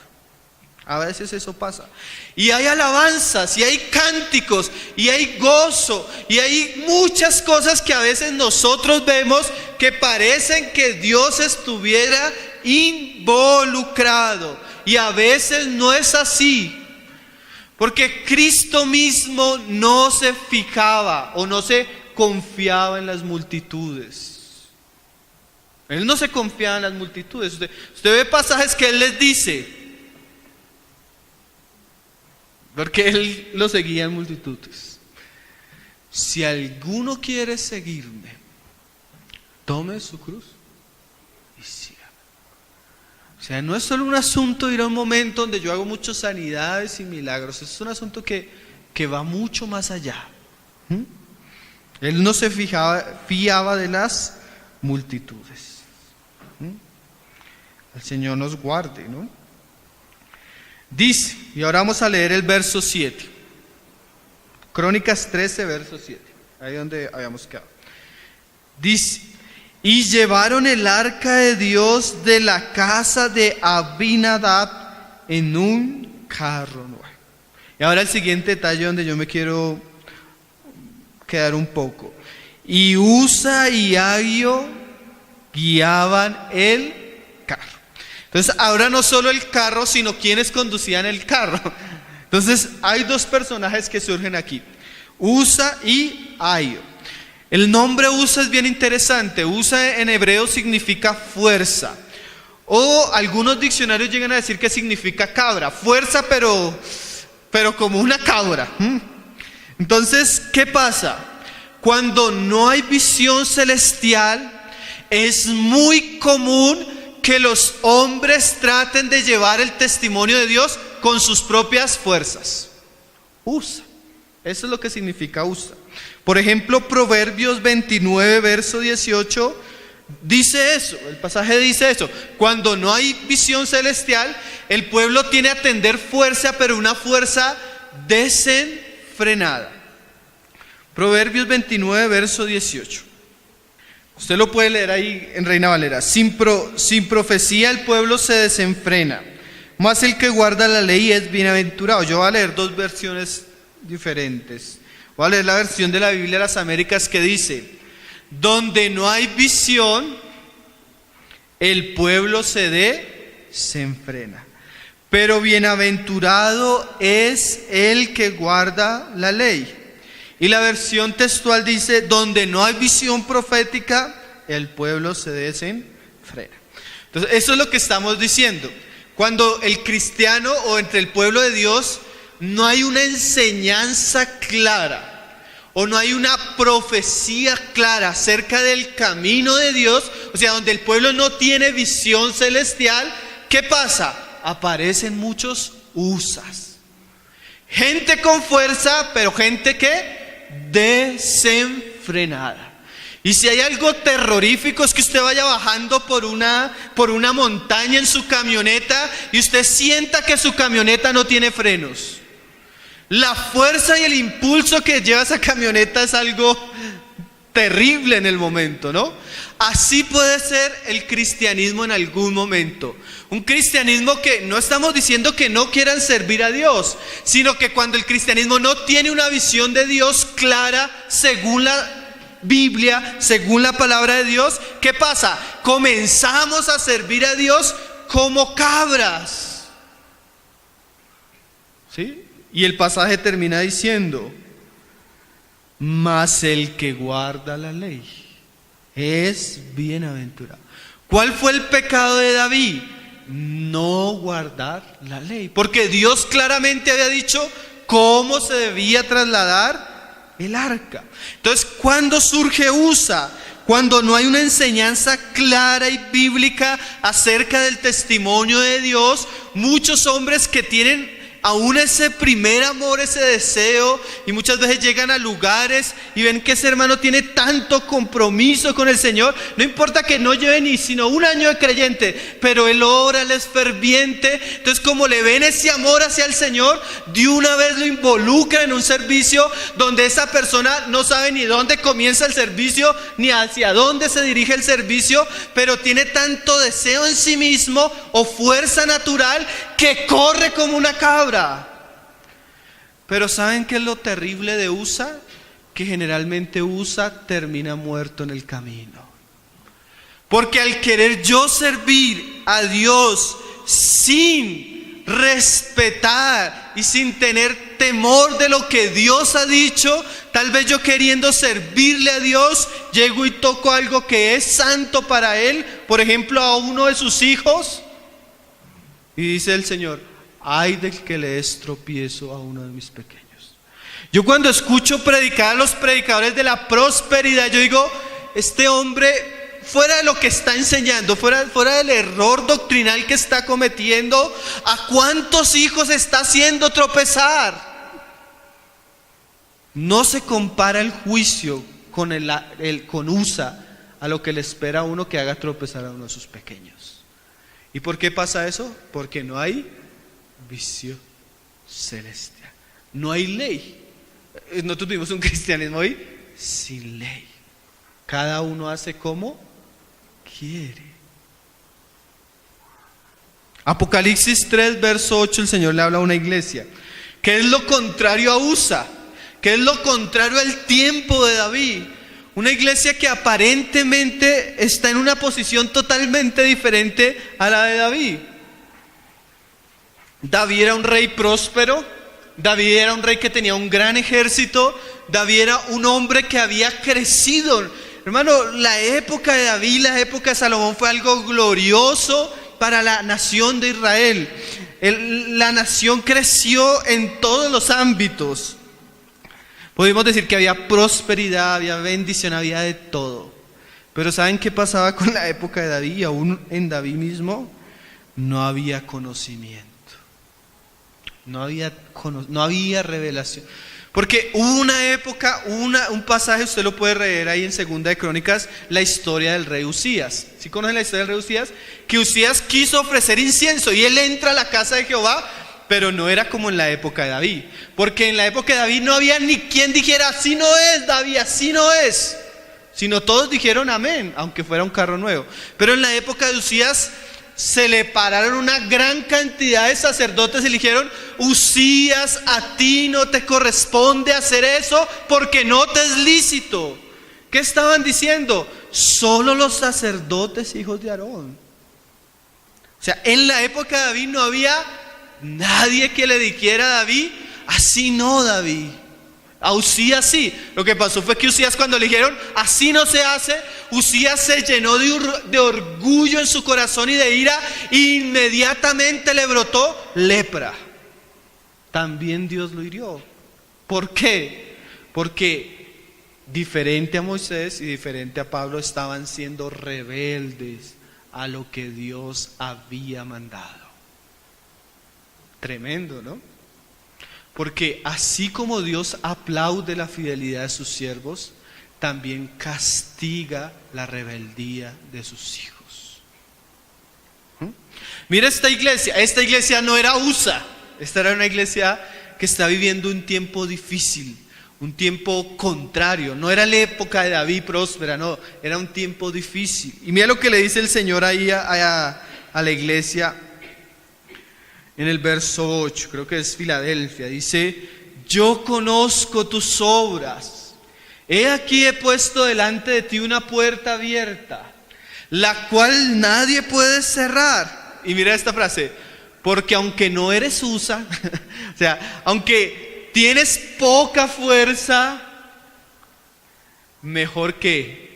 A veces eso pasa. Y hay alabanzas, y hay cánticos, y hay gozo, y hay muchas cosas que a veces nosotros vemos que parecen que Dios estuviera involucrado. Y a veces no es así. Porque Cristo mismo no se fijaba o no se confiaba en las multitudes. Él no se confiaba en las multitudes. Usted ve pasajes que Él les dice, porque Él lo seguía en multitudes: si alguno quiere seguirme, tome su cruz y sígame. O sea, no es solo un asunto de ir a un momento donde yo hago muchas sanidades y milagros. Es un asunto que va mucho más allá. Él no se fiaba de las multitudes. El Señor nos guarde, ¿no? Dice, y ahora vamos a leer el verso 7. Crónicas 13, verso 7. Ahí donde habíamos quedado. Dice: y llevaron el arca de Dios de la casa de Abinadab en un carro nuevo. Y ahora el siguiente detalle donde yo me quiero quedar un poco. Y Usa y Agio guiaban el carro. Entonces ahora no solo el carro, sino quienes conducían el carro. Entonces hay dos personajes que surgen aquí: Usa y Agio. El nombre Usa es bien interesante. Usa en hebreo significa fuerza. O algunos diccionarios llegan a decir que significa cabra. Fuerza, pero como una cabra. Entonces, ¿qué pasa? Cuando no hay visión celestial, es muy común que los hombres traten de llevar el testimonio de Dios con sus propias fuerzas. Usa. Eso es lo que significa usa. Por ejemplo, Proverbios 29, verso 18, dice eso. El pasaje dice eso. Cuando no hay visión celestial, el pueblo tiene a tender fuerza, pero una fuerza desenfrenada. Proverbios 29, verso 18. Usted lo puede leer ahí en Reina Valera. Sin profecía el pueblo se desenfrena, mas el que guarda la ley es bienaventurado. Yo voy a leer dos versiones diferentes. Voy a leer la versión de la Biblia de las Américas que dice: donde no hay visión, el pueblo se desenfrena, pero bienaventurado es el que guarda la ley. Y la versión textual dice: donde no hay visión profética, el pueblo se desenfrena. Entonces, eso es lo que estamos diciendo. Cuando el cristiano o entre el pueblo de Dios no hay una enseñanza clara o no hay una profecía clara acerca del camino de Dios, o sea, donde el pueblo no tiene visión celestial, ¿qué pasa? Aparecen muchos usas. Gente con fuerza, pero gente que desenfrenada. Y si hay algo terrorífico es que usted vaya bajando por una montaña en su camioneta y usted sienta que su camioneta no tiene frenos. La fuerza y el impulso que lleva esa camioneta es algo terrible en el momento, ¿no? Así puede ser el cristianismo en algún momento. Un cristianismo que no estamos diciendo que no quieran servir a Dios, sino que cuando el cristianismo no tiene una visión de Dios clara según la Biblia, según la palabra de Dios, ¿qué pasa? Comenzamos a servir a Dios como cabras. ¿Sí? Y el pasaje termina diciendo: mas el que guarda la ley es bienaventurado. ¿Cuál fue el pecado de David? No guardar la ley, porque Dios claramente había dicho cómo se debía trasladar el arca. Entonces, ¿cuándo surge Usa? Cuando no hay una enseñanza clara y bíblica acerca del testimonio de Dios, muchos hombres que tienen aún ese primer amor, ese deseo, y muchas veces llegan a lugares y ven que ese hermano tiene tanto compromiso con el Señor, no importa que no lleve ni sino un año de creyente, pero él ora, él es ferviente. Entonces, como le ven ese amor hacia el Señor, de una vez lo involucran en un servicio donde esa persona no sabe ni dónde comienza el servicio, ni hacia dónde se dirige el servicio, pero tiene tanto deseo en sí mismo o fuerza natural que corre como una cabra. Pero ¿saben qué es lo terrible de Usa? Que generalmente Usa termina muerto en el camino. Porque al querer yo servir a Dios sin respetar y sin tener temor de lo que Dios ha dicho, tal vez yo queriendo servirle a Dios, llego y toco algo que es santo para Él, por ejemplo a uno de sus hijos, y dice el Señor: ay del que le des tropiezo a uno de mis pequeños. Yo cuando escucho predicar a los predicadores de la prosperidad, yo digo: este hombre, fuera de lo que está enseñando, fuera del error doctrinal que está cometiendo, ¿a cuántos hijos está haciendo tropezar? No se compara el juicio con Usa a lo que le espera a uno que haga tropezar a uno de sus pequeños. ¿Y por qué pasa eso? Porque no hay visión celestial, no hay ley. Nosotros vivimos un cristianismo hoy sin ley. Cada uno hace como quiere. Apocalipsis 3, verso 8, el Señor le habla a una iglesia. ¿Qué es lo contrario a Usa? ¿Qué es lo contrario al tiempo de David? Una iglesia que aparentemente está en una posición totalmente diferente a la de David. David era un rey próspero, David era un rey que tenía un gran ejército. David era un hombre que había crecido. Hermano, la época de David, la época de Salomón fue algo glorioso para la nación de Israel. La nación creció en todos los ámbitos. Podemos decir que había prosperidad, había bendición, había de todo. Pero ¿saben qué pasaba con la época de David? Y aún en David mismo no había conocimiento. No había revelación. Porque hubo una época, un pasaje, usted lo puede leer ahí en Segunda de Crónicas, la historia del rey Usías. ¿Sí conocen la historia del rey Usías? Que Usías quiso ofrecer incienso y él entra a la casa de Jehová, pero no era como en la época de David. Porque en la época de David no había ni quien dijera, así no es David, así no es. Sino todos dijeron amén, aunque fuera un carro nuevo. Pero en la época de Usías se le pararon una gran cantidad de sacerdotes y le dijeron, Usías, a ti no te corresponde hacer eso porque no te es lícito. ¿Qué estaban diciendo? Solo los sacerdotes hijos de Aarón. O sea, en la época de David no había nadie que le dijera a David, así no David. A Usías sí. Lo que pasó fue que Usías, cuando le dijeron así no se hace, Usías se llenó de orgullo en su corazón y de ira, e inmediatamente le brotó lepra. También Dios lo hirió. ¿Por qué? Porque diferente a Moisés y diferente a Pablo, estaban siendo rebeldes a lo que Dios había mandado. Tremendo, ¿no? Porque así como Dios aplaude la fidelidad de sus siervos, también castiga la rebeldía de sus hijos. Mira esta iglesia no era USA, esta era una iglesia que está viviendo un tiempo difícil, un tiempo contrario. No era la época de David próspera, no, era un tiempo difícil. Y mira lo que le dice el Señor ahí a la iglesia. En el verso 8, creo que es Filadelfia, dice, yo conozco tus obras. He aquí he puesto delante de ti una puerta abierta, la cual nadie puede cerrar. Y mira esta frase, porque aunque no eres USA, o sea, aunque tienes poca fuerza, mejor que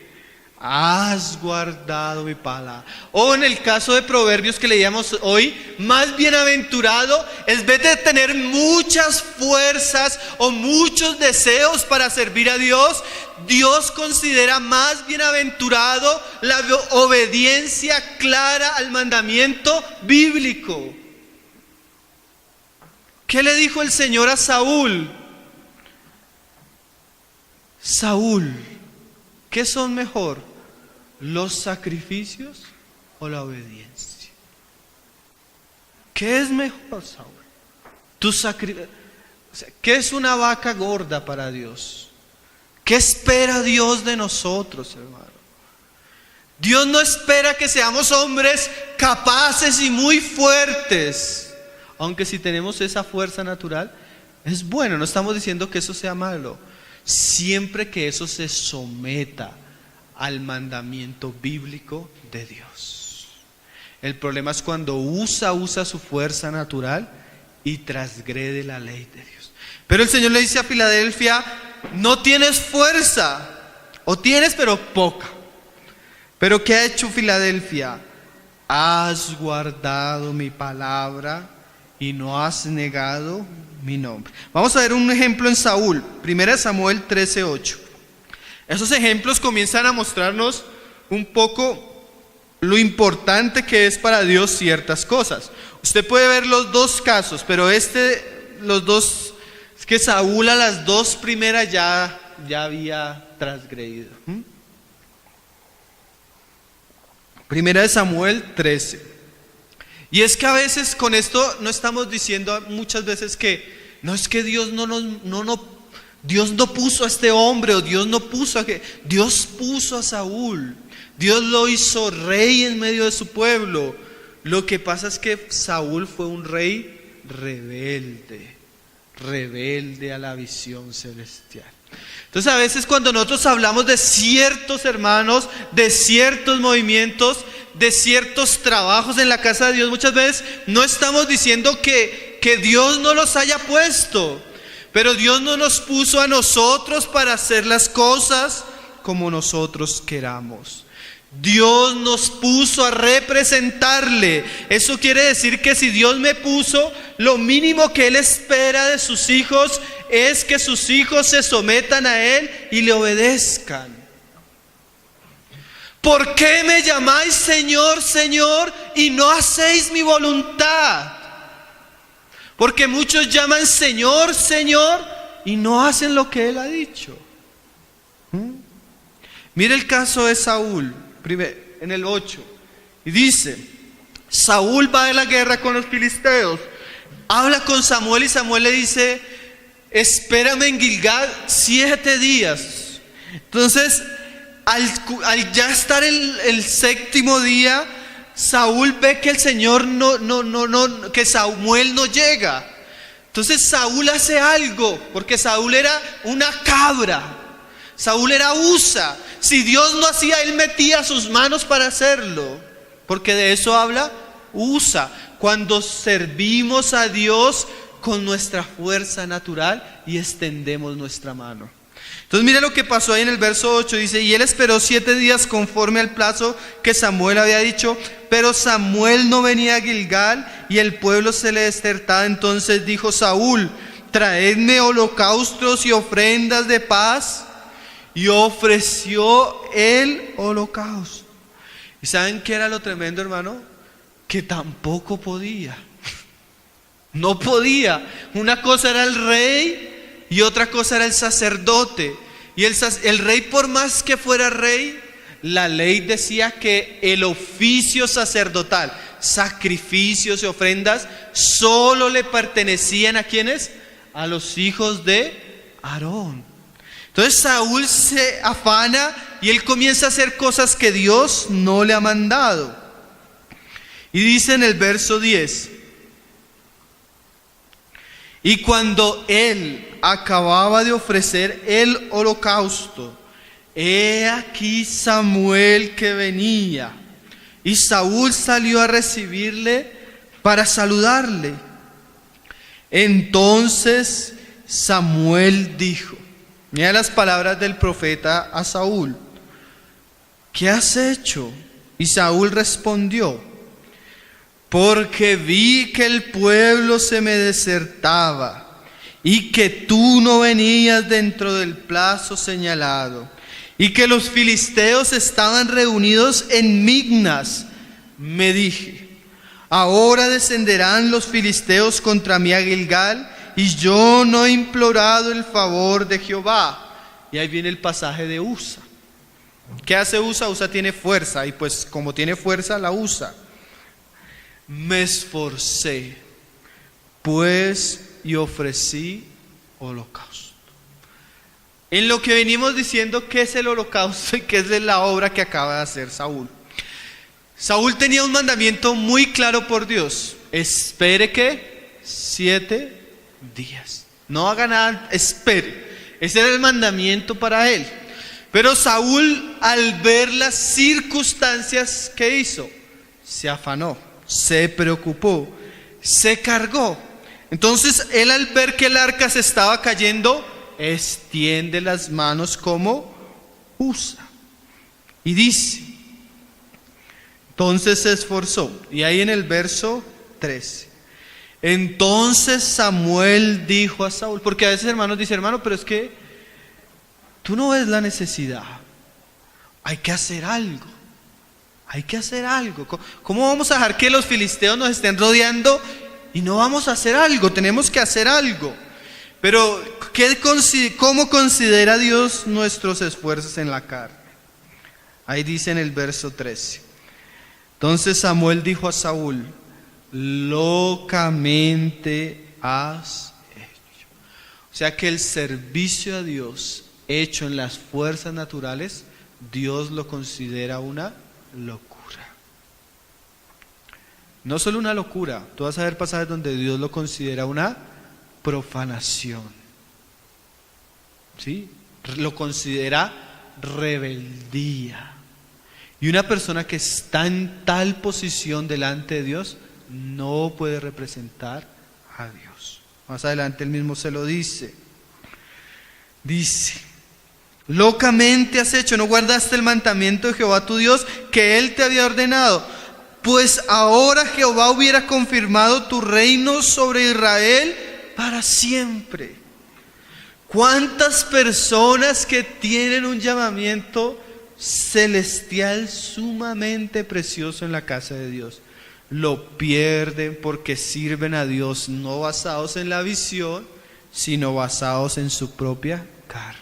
has guardado mi palabra. O en el caso de Proverbios que leíamos hoy, más bienaventurado es, en vez de tener muchas fuerzas o muchos deseos para servir a Dios, Dios considera más bienaventurado la obediencia clara al mandamiento bíblico. ¿Qué le dijo el Señor a Saúl? Saúl, ¿qué son mejor? ¿Los sacrificios o la obediencia? ¿Qué es mejor, Saúl? ¿Qué es una vaca gorda para Dios? ¿Qué espera Dios de nosotros, hermano? Dios no espera que seamos hombres capaces y muy fuertes, aunque si tenemos esa fuerza natural, es bueno, no estamos diciendo que eso sea malo, siempre que eso se someta al mandamiento bíblico de Dios. El problema es cuando usa su fuerza natural y transgrede la ley de Dios. Pero el Señor le dice a Filadelfia, no tienes fuerza, o tienes pero poca. Pero ¿qué ha hecho Filadelfia? Has guardado mi palabra y no has negado mi nombre. Vamos a ver un ejemplo en Saúl, 1 Samuel 13:8. Esos ejemplos comienzan a mostrarnos un poco lo importante que es para Dios ciertas cosas. Usted puede ver los dos casos, pero es que Saúl a las dos primeras ya había transgredido. 1 Samuel 13. Y es que a veces con esto no estamos diciendo muchas veces que no es que Dios Dios no puso a este hombre, o Dios no puso a que, Dios puso a Saúl, Dios lo hizo rey en medio de su pueblo. Lo que pasa es que Saúl fue un rey rebelde a la visión celestial. Entonces a veces cuando nosotros hablamos de ciertos hermanos, de ciertos movimientos, de ciertos trabajos en la casa de Dios, muchas veces no estamos diciendo que que Dios no los haya puesto. Pero Dios no nos puso a nosotros para hacer las cosas como nosotros queramos. Dios nos puso a representarle. Eso quiere decir que si Dios me puso, lo mínimo que Él espera de sus hijos es que sus hijos se sometan a Él y le obedezcan. ¿Por qué me llamáis Señor, Señor, y no hacéis mi voluntad? Porque muchos llaman Señor, Señor, y no hacen lo que Él ha dicho. Mire el caso de Saúl, en el 8. Y dice, Saúl va a la guerra con los filisteos. Habla con Samuel y Samuel le dice, espérame en Gilgal 7 días. Entonces, al ya estar el séptimo día, Saúl ve que el Señor que Samuel no llega. Entonces Saúl hace algo, porque Saúl era una cabra. Saúl era Usa. Si Dios no hacía, él metía sus manos para hacerlo, porque de eso habla Usa. Cuando servimos a Dios con nuestra fuerza natural y extendemos nuestra mano. Entonces mira lo que pasó ahí en el verso 8, dice, y él esperó 7 días conforme al plazo que Samuel había dicho, pero Samuel no venía a Gilgal y el pueblo se le desertaba. Entonces dijo Saúl, traedme holocaustos y ofrendas de paz, y ofreció el holocausto. ¿Y saben qué era lo tremendo, hermano? Que tampoco podía. No podía. Una cosa era el rey y otra cosa era el sacerdote. Y el rey, por más que fuera rey, la ley decía que el oficio sacerdotal, sacrificios y ofrendas, solo le pertenecían ¿a quiénes? A los hijos de Aarón. Entonces Saúl se afana y él comienza a hacer cosas que Dios no le ha mandado. Y dice en el verso 10, y cuando él acababa de ofrecer el holocausto, he aquí Samuel que venía, y Saúl salió a recibirle para saludarle. Entonces Samuel dijo, mira las palabras del profeta a Saúl, ¿qué has hecho? Y Saúl respondió, porque vi que el pueblo se me desertaba y que tú no venías dentro del plazo señalado y que los filisteos estaban reunidos en Mignas. Me dije, ahora descenderán los filisteos contra mí a Gilgal, y yo no he implorado el favor de Jehová. Y ahí viene el pasaje de Usa. ¿Qué hace Usa? Usa tiene fuerza, y pues como tiene fuerza la usa. Me esforcé, pues, y ofrecí holocausto. En lo que venimos diciendo, ¿qué es el holocausto y qué es la obra que acaba de hacer Saúl? Saúl tenía un mandamiento muy claro por Dios. Espere que 7 días. No haga nada, espere. Ese era el mandamiento para él. Pero Saúl, al ver las circunstancias que hizo, se afanó, se preocupó, se cargó. Entonces él, al ver que el arca se estaba cayendo, extiende las manos como Usa y dice, entonces se esforzó. Y ahí en el verso 13, entonces Samuel dijo a Saúl, porque a veces hermanos dicen, hermano, pero es que tú no ves la necesidad, hay que hacer algo. Hay que hacer algo. ¿Cómo vamos a dejar que los filisteos nos estén rodeando y no vamos a hacer algo? Tenemos que hacer algo. Pero ¿cómo considera Dios nuestros esfuerzos en la carne? Ahí dice en el verso 13. Entonces Samuel dijo a Saúl, locamente has hecho. O sea que el servicio a Dios hecho en las fuerzas naturales, Dios lo considera una locura. No solo una locura, tú vas a ver pasajes donde Dios lo considera una profanación. ¿Sí? Lo considera rebeldía. Y una persona que está en tal posición delante de Dios no puede representar a Dios. Más adelante él mismo se lo dice. Dice: locamente has hecho, no guardaste el mandamiento de Jehová tu Dios que él te había ordenado. Pues ahora Jehová hubiera confirmado tu reino sobre Israel para siempre. ¿Cuántas personas que tienen un llamamiento celestial sumamente precioso en la casa de Dios lo pierden porque sirven a Dios no basados en la visión, sino basados en su propia carne?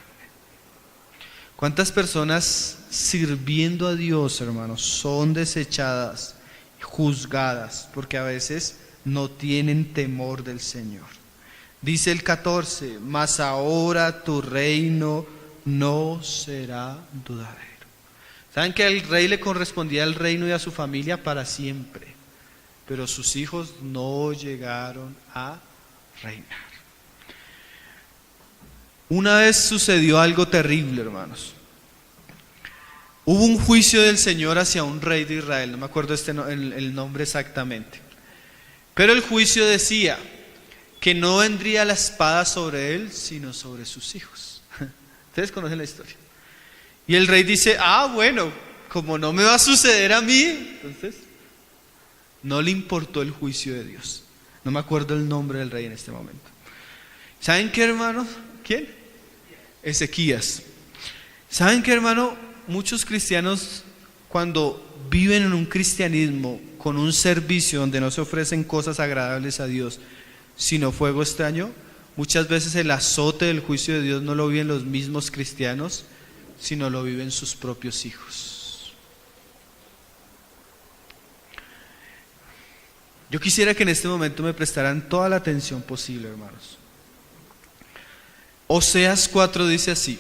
¿Cuántas personas sirviendo a Dios, hermanos, son desechadas, juzgadas, porque a veces no tienen temor del Señor? Dice el 14: mas ahora tu reino no será duradero. ¿Saben que al rey le correspondía el reino y a su familia para siempre? Pero sus hijos no llegaron a reinar. Una vez sucedió algo terrible, hermanos. Hubo un juicio del Señor hacia un rey de Israel, no me acuerdo el nombre exactamente. Pero el juicio decía que no vendría la espada sobre él, sino sobre sus hijos. Ustedes conocen la historia. Y el rey dice: bueno, como no me va a suceder a mí, entonces no le importó el juicio de Dios. No me acuerdo el nombre del rey en este momento. ¿Saben qué, hermanos? ¿Quién? Ezequías. ¿Saben qué, hermano? Muchos cristianos, cuando viven en un cristianismo con un servicio donde no se ofrecen cosas agradables a Dios, sino fuego extraño, muchas veces el azote del juicio de Dios no lo viven los mismos cristianos, sino lo viven sus propios hijos. Yo quisiera que en este momento me prestaran toda la atención posible, hermanos. Oseas 4 dice así: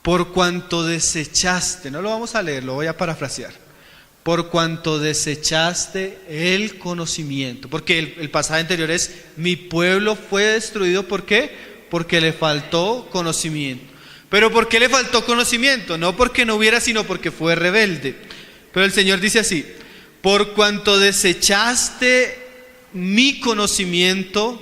por cuanto desechaste, no lo vamos a leer, lo voy a parafrasear. Por cuanto desechaste el conocimiento, porque el pasaje anterior es: mi pueblo fue destruido, ¿por qué? Porque le faltó conocimiento. ¿Pero por qué le faltó conocimiento? No porque no hubiera, sino porque fue rebelde. Pero el Señor dice así: por cuanto desechaste mi conocimiento,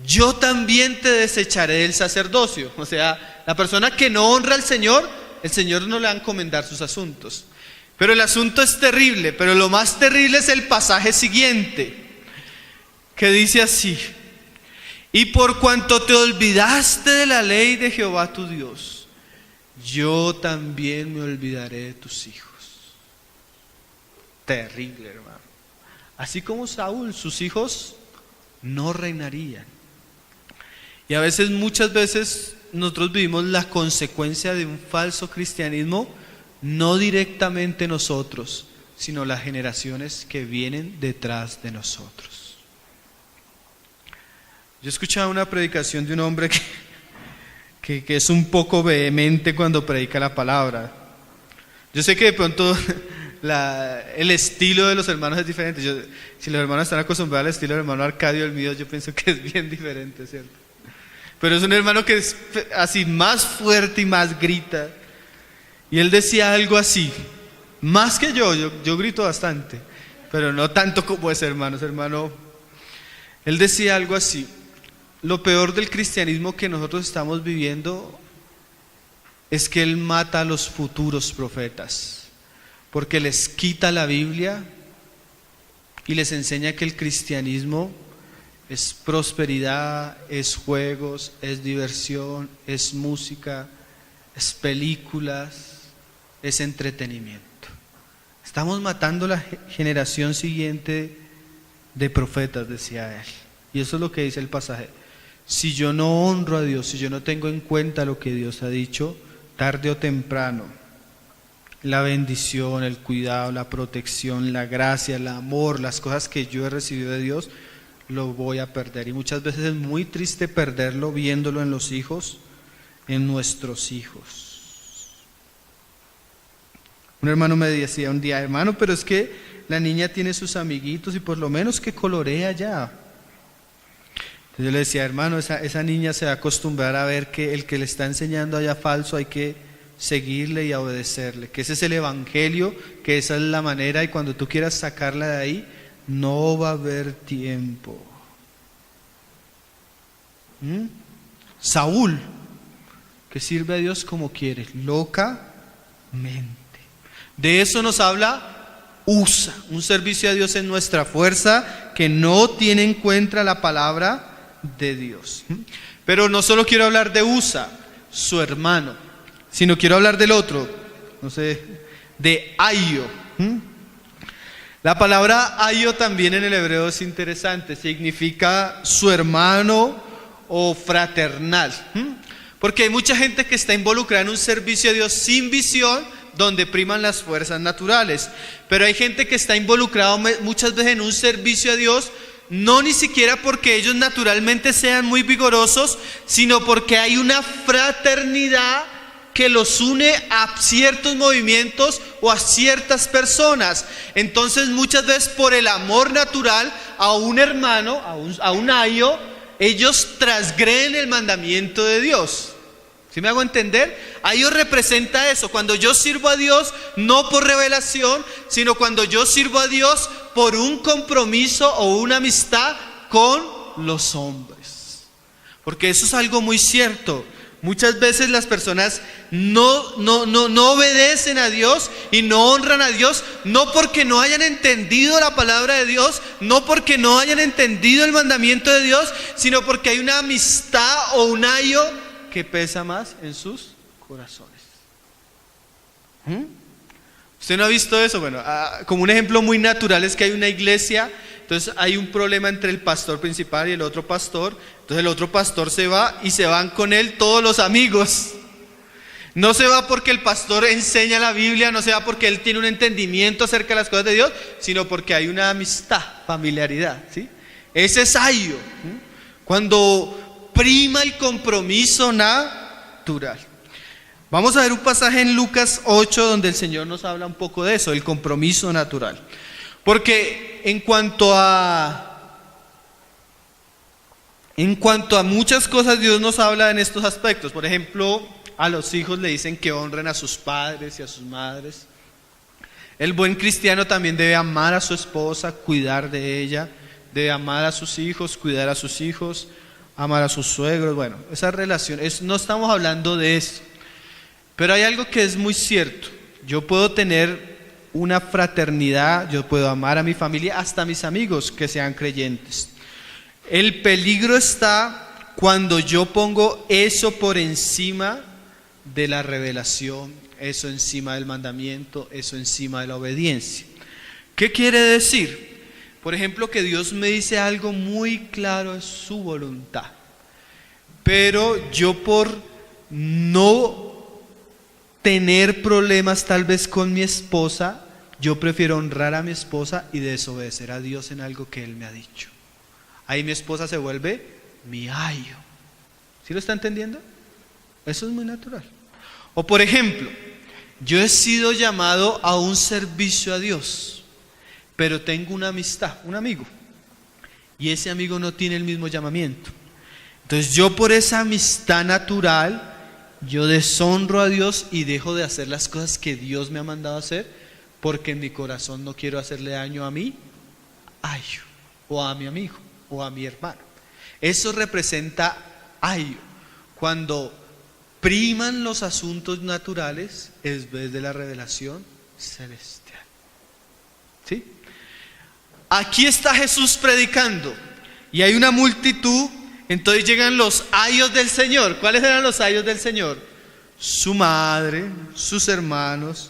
yo también te desecharé del sacerdocio. O sea, la persona que no honra al Señor, el Señor no le va a encomendar sus asuntos. Pero el asunto es terrible, pero lo más terrible es el pasaje siguiente, que dice así: y por cuanto te olvidaste de la ley de Jehová tu Dios, yo también me olvidaré de tus hijos. Terrible, hermano. Así como Saúl, sus hijos no reinarían. Y a veces, muchas veces, nosotros vivimos la consecuencia de un falso cristianismo, no directamente nosotros, sino las generaciones que vienen detrás de nosotros. Yo escuchaba una predicación de un hombre que es un poco vehemente cuando predica la palabra. Yo sé que de pronto el estilo de los hermanos es diferente. Si los hermanos están acostumbrados al estilo del hermano Arcadio, el mío, yo pienso que es bien diferente, ¿cierto? Pero es un hermano que es así más fuerte y más grita. Y él decía algo así: más que yo grito bastante, pero no tanto como ese hermano. Él decía algo así: lo peor del cristianismo que nosotros estamos viviendo es que él mata a los futuros profetas, porque les quita la Biblia y les enseña que el cristianismo es prosperidad, es juegos, es diversión, es música, es películas, es entretenimiento. Estamos matando la generación siguiente de profetas, decía él. Y eso es lo que dice el pasaje: si yo no honro a Dios, si yo no tengo en cuenta lo que Dios ha dicho, tarde o temprano, la bendición, el cuidado, la protección, la gracia, el amor, las cosas que yo he recibido de Dios, lo voy a perder. Y muchas veces es muy triste perderlo viéndolo en los hijos, en nuestros hijos. Un hermano me decía un día: hermano, pero es que la niña tiene sus amiguitos y por lo menos que colorea ya. Entonces yo le decía: hermano, esa niña se va a acostumbrar a ver que el que le está enseñando allá falso hay que seguirle y obedecerle, que ese es el evangelio, que esa es la manera, y cuando tú quieras sacarla de ahí, no va a haber tiempo. Saúl, que sirve a Dios como quiere, locamente. De eso nos habla Usa, un servicio a Dios en nuestra fuerza que no tiene en cuenta la palabra de Dios. Pero no solo quiero hablar de Usa, su hermano, sino quiero hablar del otro, de Aio. La palabra Aio también en el hebreo es interesante, significa su hermano o fraternal. Porque hay mucha gente que está involucrada en un servicio a Dios sin visión, donde priman las fuerzas naturales. Pero hay gente que está involucrada muchas veces en un servicio a Dios, no ni siquiera porque ellos naturalmente sean muy vigorosos, sino porque hay una fraternidad que los une a ciertos movimientos o a ciertas personas. Entonces muchas veces por el amor natural a un hermano, a un ayo, ellos transgreden el mandamiento de Dios. ¿Sí me hago entender? Ayo representa eso, cuando yo sirvo a Dios no por revelación, sino cuando yo sirvo a Dios por un compromiso o una amistad con los hombres. Porque eso es algo muy cierto. Muchas veces las personas no obedecen a Dios y no honran a Dios, no porque no hayan entendido la palabra de Dios, no porque no hayan entendido el mandamiento de Dios, sino porque hay una amistad o un ayo que pesa más en sus corazones. ¿Usted no ha visto eso? Bueno, como un ejemplo muy natural es que hay una iglesia, entonces hay un problema entre el pastor principal y el otro pastor. Entonces el otro pastor se va y se van con él todos los amigos. No se va porque el pastor enseña la Biblia, no se va porque él tiene un entendimiento acerca de las cosas de Dios, sino porque hay una amistad, familiaridad, ¿sí? Ese es ayo, cuando prima el compromiso natural. Vamos a ver un pasaje en Lucas 8 donde el Señor nos habla un poco de eso, el compromiso natural. Porque en cuanto a muchas cosas Dios nos habla en estos aspectos. Por ejemplo, a los hijos le dicen que honren a sus padres y a sus madres. El buen cristiano también debe amar a su esposa, cuidar de ella, debe amar a sus hijos, cuidar a sus hijos, amar a sus suegros. Bueno, esa relación, no estamos hablando de eso. Pero hay algo que es muy cierto. Yo puedo tener una fraternidad, yo puedo amar a mi familia, hasta a mis amigos que sean creyentes. El peligro está cuando yo pongo eso por encima de la revelación, eso encima del mandamiento, eso encima de la obediencia. ¿Qué quiere decir? Por ejemplo, que Dios me dice algo muy claro, es su voluntad. Pero yo por no tener problemas tal vez con mi esposa, yo prefiero honrar a mi esposa y desobedecer a Dios en algo que Él me ha dicho. Ahí mi esposa se vuelve mi ayo. ¿Sí lo está entendiendo? Eso es muy natural. O por ejemplo, yo he sido llamado a un servicio a Dios, pero tengo una amistad, un amigo, y ese amigo no tiene el mismo llamamiento. Entonces yo por esa amistad natural, yo deshonro a Dios y dejo de hacer las cosas que Dios me ha mandado a hacer, porque en mi corazón no quiero hacerle daño a mí, ayo, o a mi amigo, o a mi hermano. Eso representa ayo, cuando priman los asuntos naturales en vez de la revelación celestial. ¿Sí? Aquí está Jesús predicando y hay una multitud. Entonces llegan los ayos del Señor. ¿Cuáles eran los ayos del Señor? Su madre, sus hermanos.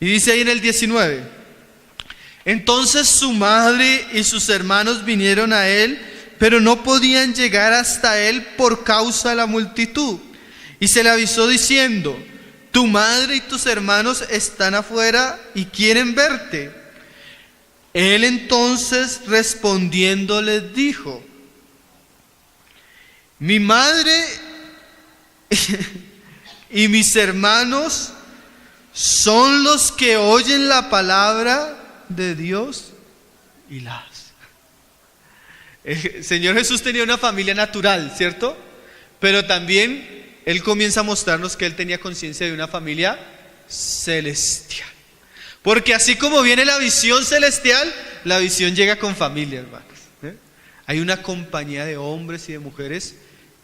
Y dice ahí en el 19: entonces su madre y sus hermanos vinieron a él, pero no podían llegar hasta él por causa de la multitud. Y se le avisó diciendo: tu madre y tus hermanos están afuera y quieren verte. Él entonces respondiendo les dijo: mi madre y mis hermanos son los que oyen la palabra de Dios y la hacen. El Señor Jesús tenía una familia natural, ¿cierto? Pero también Él comienza a mostrarnos que Él tenía conciencia de una familia celestial. Porque así como viene la visión celestial, la visión llega con familia, hermanos. Hay una compañía de hombres y de mujeres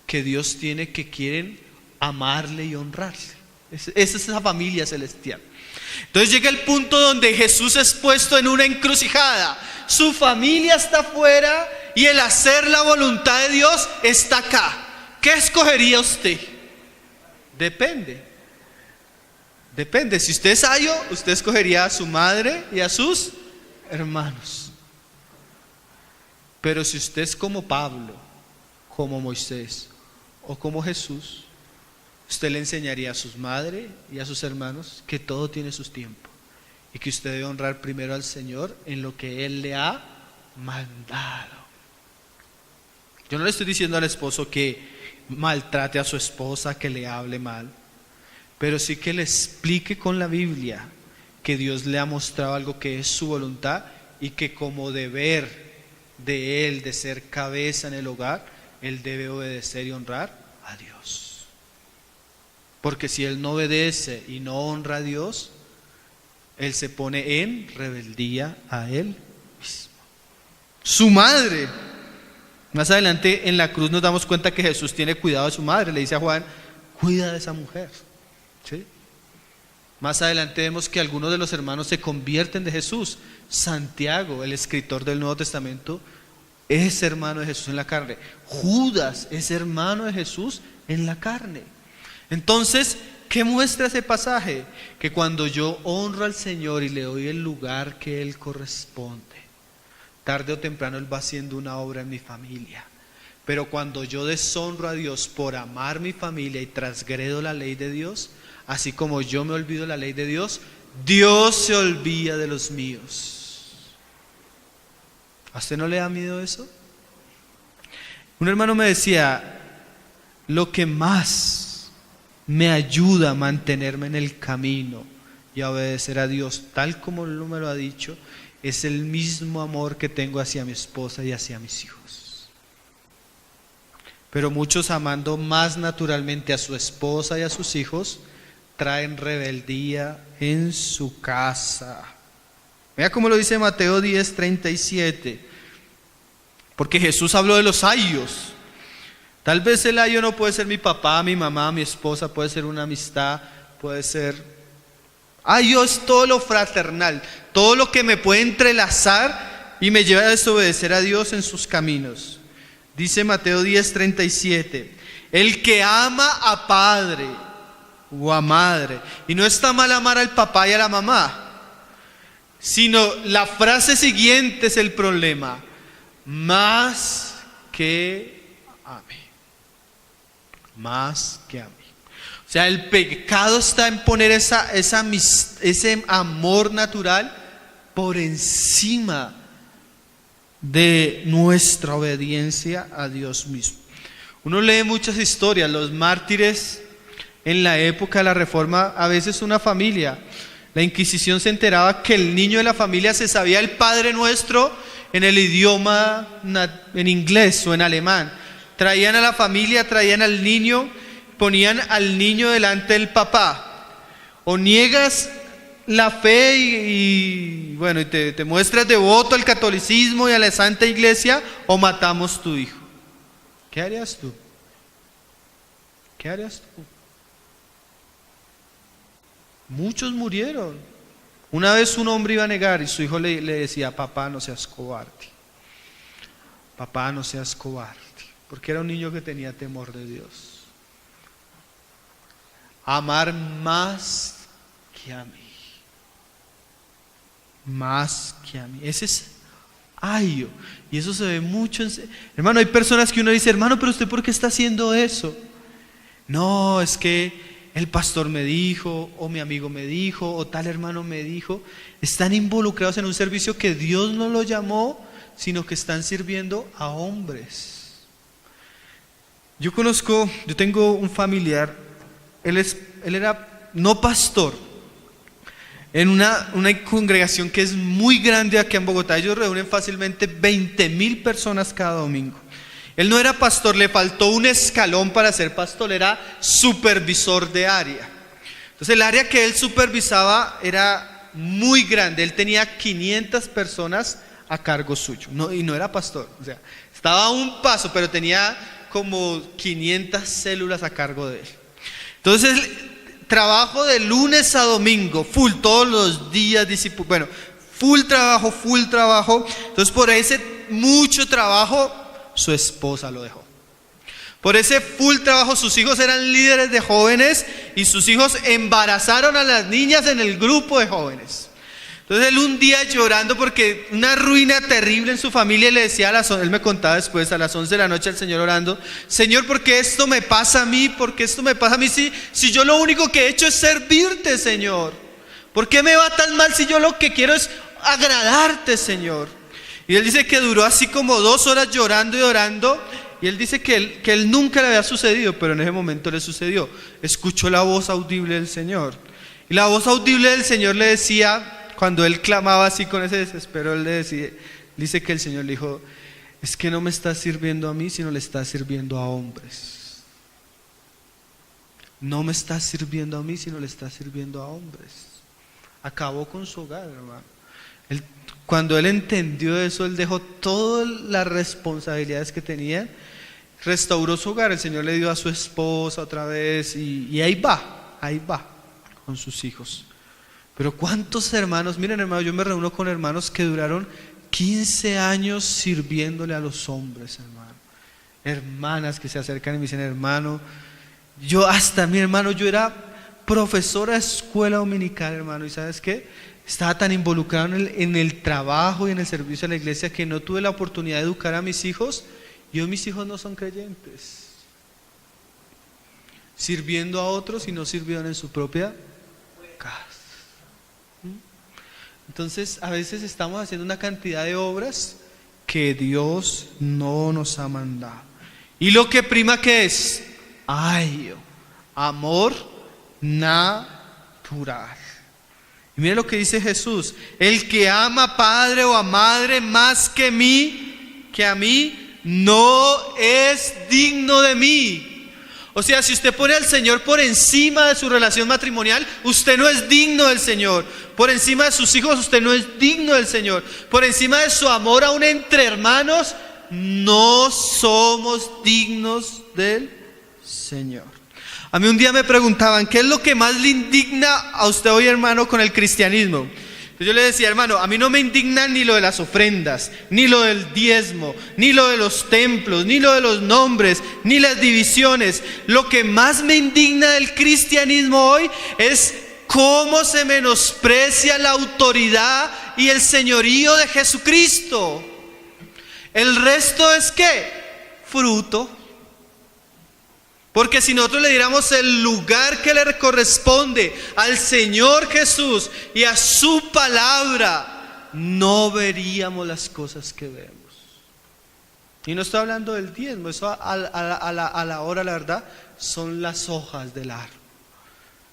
que Dios tiene que quieren amarle y honrarle. Esa es esa familia celestial. Entonces llega el punto donde Jesús es puesto en una encrucijada. Su familia está afuera y el hacer la voluntad de Dios está acá. ¿Qué escogería usted? Depende. Si usted es sabio, usted escogería a su madre y a sus hermanos. Pero si usted es como Pablo, como Moisés o como Jesús, usted le enseñaría a sus madres y a sus hermanos que todo tiene su tiempo y que usted debe honrar primero al Señor en lo que Él le ha mandado. Yo no le estoy diciendo al esposo que maltrate a su esposa, que le hable mal, pero sí que le explique con la Biblia que Dios le ha mostrado algo que es su voluntad y que como deber de él de ser cabeza en el hogar, él debe obedecer y honrar a Dios. Porque si él no obedece y no honra a Dios, él se pone en rebeldía a él mismo. Su madre. Más adelante en la cruz nos damos cuenta que Jesús tiene cuidado de su madre. Le dice a Juan, cuida de esa mujer. ¿Sí? Más adelante vemos que algunos de los hermanos se convierten de Jesús. Santiago, el escritor del Nuevo Testamento, es hermano de Jesús en la carne. Judas es hermano de Jesús en la carne. Entonces, ¿qué muestra ese pasaje? Que cuando yo honro al Señor y le doy el lugar que Él corresponde, tarde o temprano Él va haciendo una obra en mi familia. Pero cuando yo deshonro a Dios por amar mi familia y transgredo la ley de Dios, así como yo me olvido de la ley de Dios, Dios se olvida de los míos. ¿A usted no le da miedo eso? Un hermano me decía, lo que más me ayuda a mantenerme en el camino y a obedecer a Dios, tal como Él me lo ha dicho, es el mismo amor que tengo hacia mi esposa y hacia mis hijos. Pero muchos, amando más naturalmente a su esposa y a sus hijos, traen rebeldía en su casa. Mira cómo lo dice Mateo 10:37. Porque Jesús habló de los ayos. Tal vez el ayo no puede ser mi papá, mi mamá, mi esposa, puede ser una amistad, puede ser... Ayo es todo lo fraternal, todo lo que me puede entrelazar y me lleva a desobedecer a Dios en sus caminos. Dice Mateo 10:37, el que ama a padre o a madre, y no está mal amar al papá y a la mamá, sino la frase siguiente es el problema, más que a mí, más que a mí. O sea, el pecado está en poner ese amor natural por encima de nuestra obediencia a Dios mismo. Uno lee muchas historias, los mártires en la época de la Reforma, a veces una familia, la Inquisición se enteraba que el niño de la familia se sabía el Padre Nuestro en el idioma, en inglés o en alemán. Traían a la familia, traían al niño, ponían al niño delante del papá. O niegas la fe y te muestras devoto al catolicismo y a la Santa Iglesia, o matamos tu hijo. ¿Qué harías tú? ¿Qué harías tú? Muchos murieron. Una vez un hombre iba a negar y su hijo le decía, papá, no seas cobarde. Papá, no seas cobarde. Porque era un niño que tenía temor de Dios. Amar más que a mí. Más que a mí. Ese es ayo. Y eso se ve mucho hermano, hay personas que uno dice, hermano, pero usted ¿por qué está haciendo eso? No, es que el pastor me dijo, o mi amigo me dijo, o tal hermano me dijo. Están involucrados en un servicio que Dios no lo llamó, sino que están sirviendo a hombres. Yo tengo un familiar, él era no pastor, en una congregación que es muy grande aquí en Bogotá. Ellos reúnen fácilmente 20,000 personas cada domingo. Él no era pastor, le faltó un escalón para ser pastor, era supervisor de área. Entonces el área que él supervisaba era muy grande, él tenía 500 personas a cargo suyo, y no era pastor, o sea, estaba a un paso, pero tenía como 500 células a cargo de él. Entonces, trabajo de lunes a domingo, full, todos los días, bueno, full trabajo. Entonces, por ese mucho trabajo, su esposa lo dejó. Por ese full trabajo, sus hijos eran líderes de jóvenes y sus hijos embarazaron a las niñas en el grupo de jóvenes. Entonces él un día llorando porque una ruina terrible en su familia, le decía él me contaba después a las 11 de la noche al Señor orando: Señor, ¿por qué esto me pasa a mí? ¿Por qué esto me pasa a mí? Si yo lo único que he hecho es servirte, Señor. ¿Por qué me va tan mal si yo lo que quiero es agradarte, Señor? Y él dice que duró así como 2 horas llorando y orando. Y él dice que él nunca le había sucedido, pero en ese momento le sucedió. Escuchó la voz audible del Señor. Y la voz audible del Señor le decía, cuando él clamaba así con ese desespero, él le decía, dice que el Señor le dijo: es que no me estás sirviendo a mí, sino le estás sirviendo a hombres. No me estás sirviendo a mí, sino le estás sirviendo a hombres. Acabó con su hogar, hermano. Cuando él entendió eso, él dejó todas las responsabilidades que tenía, restauró su hogar. El Señor le dio a su esposa otra vez y ahí va con sus hijos. Pero cuántos hermanos, miren hermanos, yo me reúno con hermanos que duraron 15 años sirviéndole a los hombres, hermano. Hermanas que se acercan y me dicen: hermano, yo era profesora de escuela dominical, hermano, y ¿sabes qué? Estaba tan involucrado en el trabajo y en el servicio a la iglesia que no tuve la oportunidad de educar a mis hijos. Y hoy mis hijos no son creyentes, sirviendo a otros y no sirvieron en su propia casa. Entonces a veces estamos haciendo una cantidad de obras que Dios no nos ha mandado. Y lo que prima, ¿qué es? Amor natural. Y mire lo que dice Jesús: el que ama a padre o a madre más que a mí, no es digno de mí. O sea, si usted pone al Señor por encima de su relación matrimonial, usted no es digno del Señor. Por encima de sus hijos, usted no es digno del Señor. Por encima de su amor aún entre hermanos, no somos dignos del Señor. A mí un día me preguntaban: ¿qué es lo que más le indigna a usted hoy, hermano, con el cristianismo? Yo le decía: hermano, a mí no me indigna ni lo de las ofrendas, ni lo del diezmo, ni lo de los templos, ni lo de los nombres, ni las divisiones. Lo que más me indigna del cristianismo hoy es cómo se menosprecia la autoridad y el señorío de Jesucristo. El resto es ¿qué? Fruto. Porque si nosotros le diéramos el lugar que le corresponde al Señor Jesús y a su palabra, no veríamos las cosas que vemos. Y no estoy hablando del diezmo, eso a la hora, la verdad, son las hojas del árbol.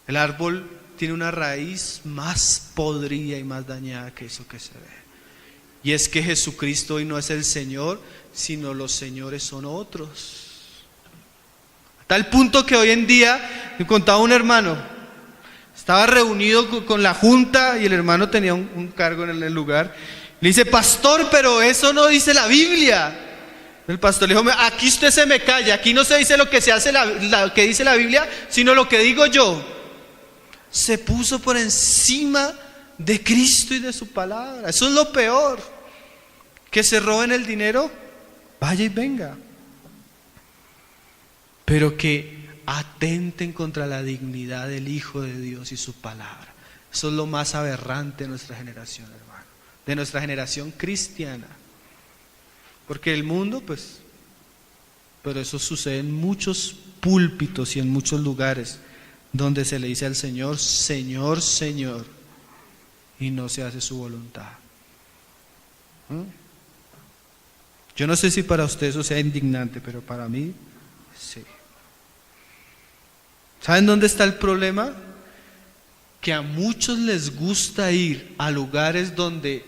El árbol tiene una raíz más podrida y más dañada que eso que se ve. Y es que Jesucristo hoy no es el Señor, sino los señores son otros. Tal punto que hoy en día, me contaba un hermano, estaba reunido con la junta y el hermano tenía un cargo en el lugar. Le dice: pastor, pero eso no dice la Biblia. El pastor le dijo: aquí usted se me calla, aquí no se dice lo que se hace lo que dice la Biblia, sino lo que digo yo. Se puso por encima de Cristo y de su palabra. Eso es lo peor. Que se roben el dinero, vaya y venga. Pero que atenten contra la dignidad del Hijo de Dios y su palabra. Eso es lo más aberrante de nuestra generación, hermano, de nuestra generación cristiana. Porque el mundo, pero eso sucede en muchos púlpitos y en muchos lugares donde se le dice al Señor: Señor, Señor, y no se hace su voluntad. Yo no sé si para usted eso sea indignante, pero para mí sí. ¿Saben dónde está el problema? Que a muchos les gusta ir a lugares donde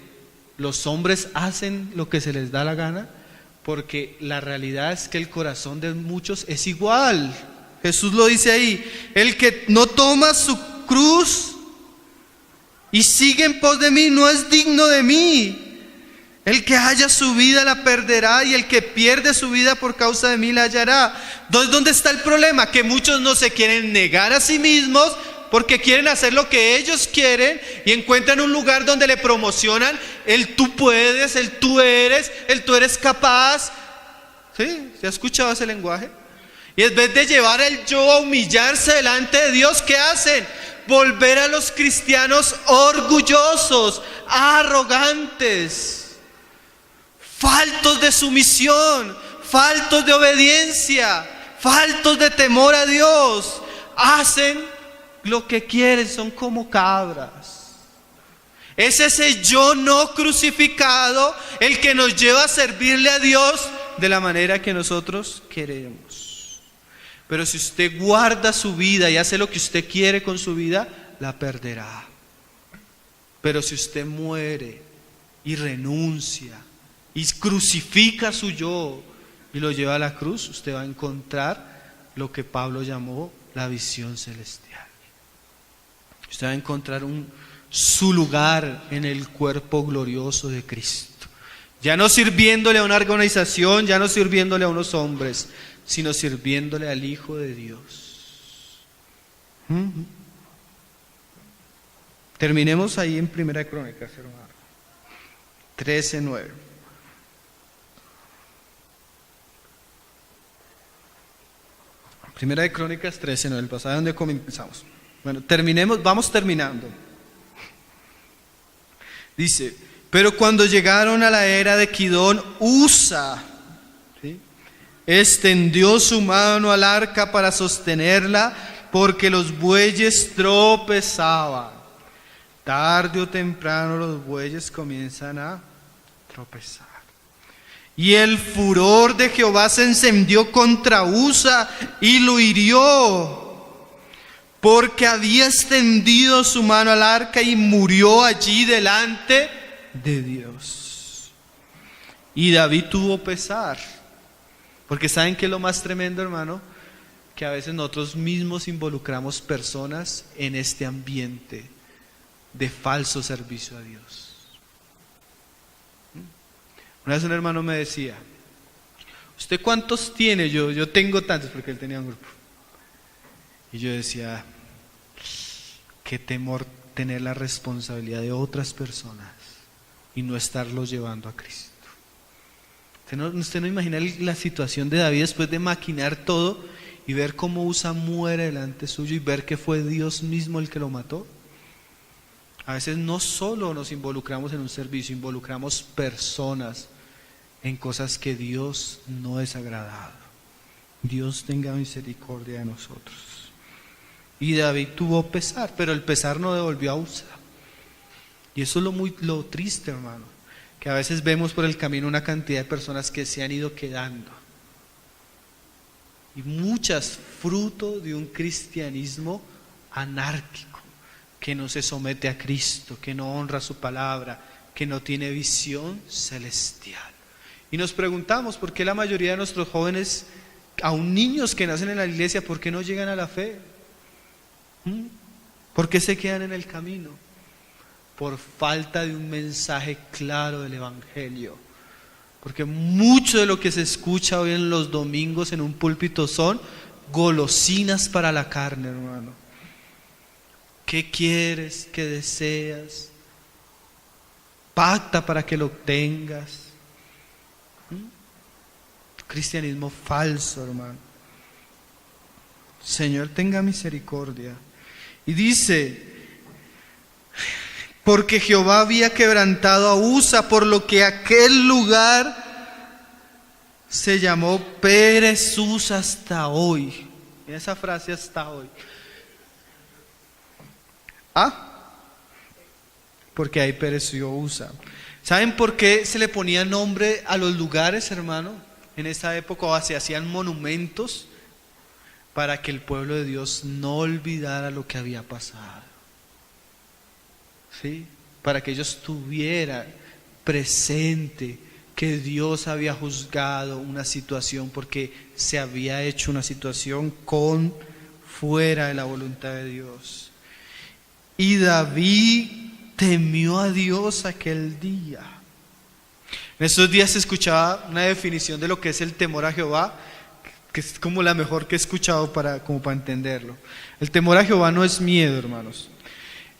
los hombres hacen lo que se les da la gana, porque la realidad es que el corazón de muchos es igual. Jesús lo dice ahí: el que no toma su cruz y sigue en pos de mí no es digno de mí. El que halla su vida la perderá, y el que pierde su vida por causa de mí la hallará. Entonces, ¿dónde está el problema? Que muchos no se quieren negar a sí mismos porque quieren hacer lo que ellos quieren y encuentran un lugar donde le promocionan el tú puedes, el tú eres capaz. ¿Sí? ¿Se ha escuchado ese lenguaje? Y en vez de llevar el yo a humillarse delante de Dios, ¿qué hacen? Volver a los cristianos orgullosos, arrogantes, faltos de sumisión, faltos de obediencia, faltos de temor a Dios. Hacen lo que quieren, son como cabras. Es ese yo no crucificado el que nos lleva a servirle a Dios de la manera que nosotros queremos. Pero si usted guarda su vida y hace lo que usted quiere con su vida, la perderá. Pero si usted muere y renuncia y crucifica su yo y lo lleva a la cruz, usted va a encontrar lo que Pablo llamó la visión celestial. Usted va a encontrar su lugar en el cuerpo glorioso de Cristo. Ya no sirviéndole a una organización, ya no sirviéndole a unos hombres, sino sirviéndole al Hijo de Dios. Terminemos ahí en Primera de Crónicas, hermano. 13:9. Primera de Crónicas 13:9, el pasaje donde comenzamos. Bueno, vamos terminando. Dice: pero cuando llegaron a la era de Kidón, Usa, ¿sí?, extendió su mano al arca para sostenerla, porque los bueyes tropezaban. Tarde o temprano los bueyes comienzan a tropezar. Y el furor de Jehová se encendió contra Usa y lo hirió, porque había extendido su mano al arca y murió allí delante de Dios. Y David tuvo pesar, porque ¿saben qué es lo más tremendo, hermano? Que a veces nosotros mismos involucramos personas en este ambiente de falso servicio a Dios. Una vez un hermano me decía: ¿usted cuántos tiene? Yo tengo tantos, porque él tenía un grupo. Y yo decía: qué temor tener la responsabilidad de otras personas y no estarlos llevando a Cristo. Usted no imagina la situación de David después de maquinar todo y ver cómo Usa muere delante suyo y ver que fue Dios mismo el que lo mató. A veces no solo nos involucramos en un servicio, involucramos personas en cosas que Dios no es agradado. Dios tenga misericordia de nosotros. Y David tuvo pesar, pero el pesar no devolvió a Usa. Y eso es lo triste, hermano, que a veces vemos por el camino una cantidad de personas que se han ido quedando. Y muchas fruto de un cristianismo anárquico, que no se somete a Cristo, que no honra su palabra, que no tiene visión celestial. Y nos preguntamos por qué la mayoría de nuestros jóvenes, aún niños que nacen en la iglesia, ¿por qué no llegan a la fe? ¿Por qué se quedan en el camino? Por falta de un mensaje claro del Evangelio. Porque mucho de lo que se escucha hoy en los domingos en un púlpito son golosinas para la carne, hermano. ¿Qué quieres? ¿Qué deseas? Pacta para que lo obtengas. Cristianismo falso, hermano. Señor, tenga misericordia. Y dice: porque Jehová había quebrantado a Usa, por lo que aquel lugar se llamó Pérez Usa hasta hoy. Esa frase, hasta hoy. Porque ahí pereció Usa. ¿Saben por qué se le ponía nombre a los lugares, hermano? En esa época se hacían monumentos para que el pueblo de Dios no olvidara lo que había pasado. ¿Sí? Para que ellos tuvieran presente que Dios había juzgado una situación porque se había hecho una situación fuera de la voluntad de Dios. Y David temió a Dios aquel día. En estos días escuchaba una definición de lo que es el temor a Jehová, que es como la mejor que he escuchado para entenderlo. El temor a Jehová no es miedo, hermanos.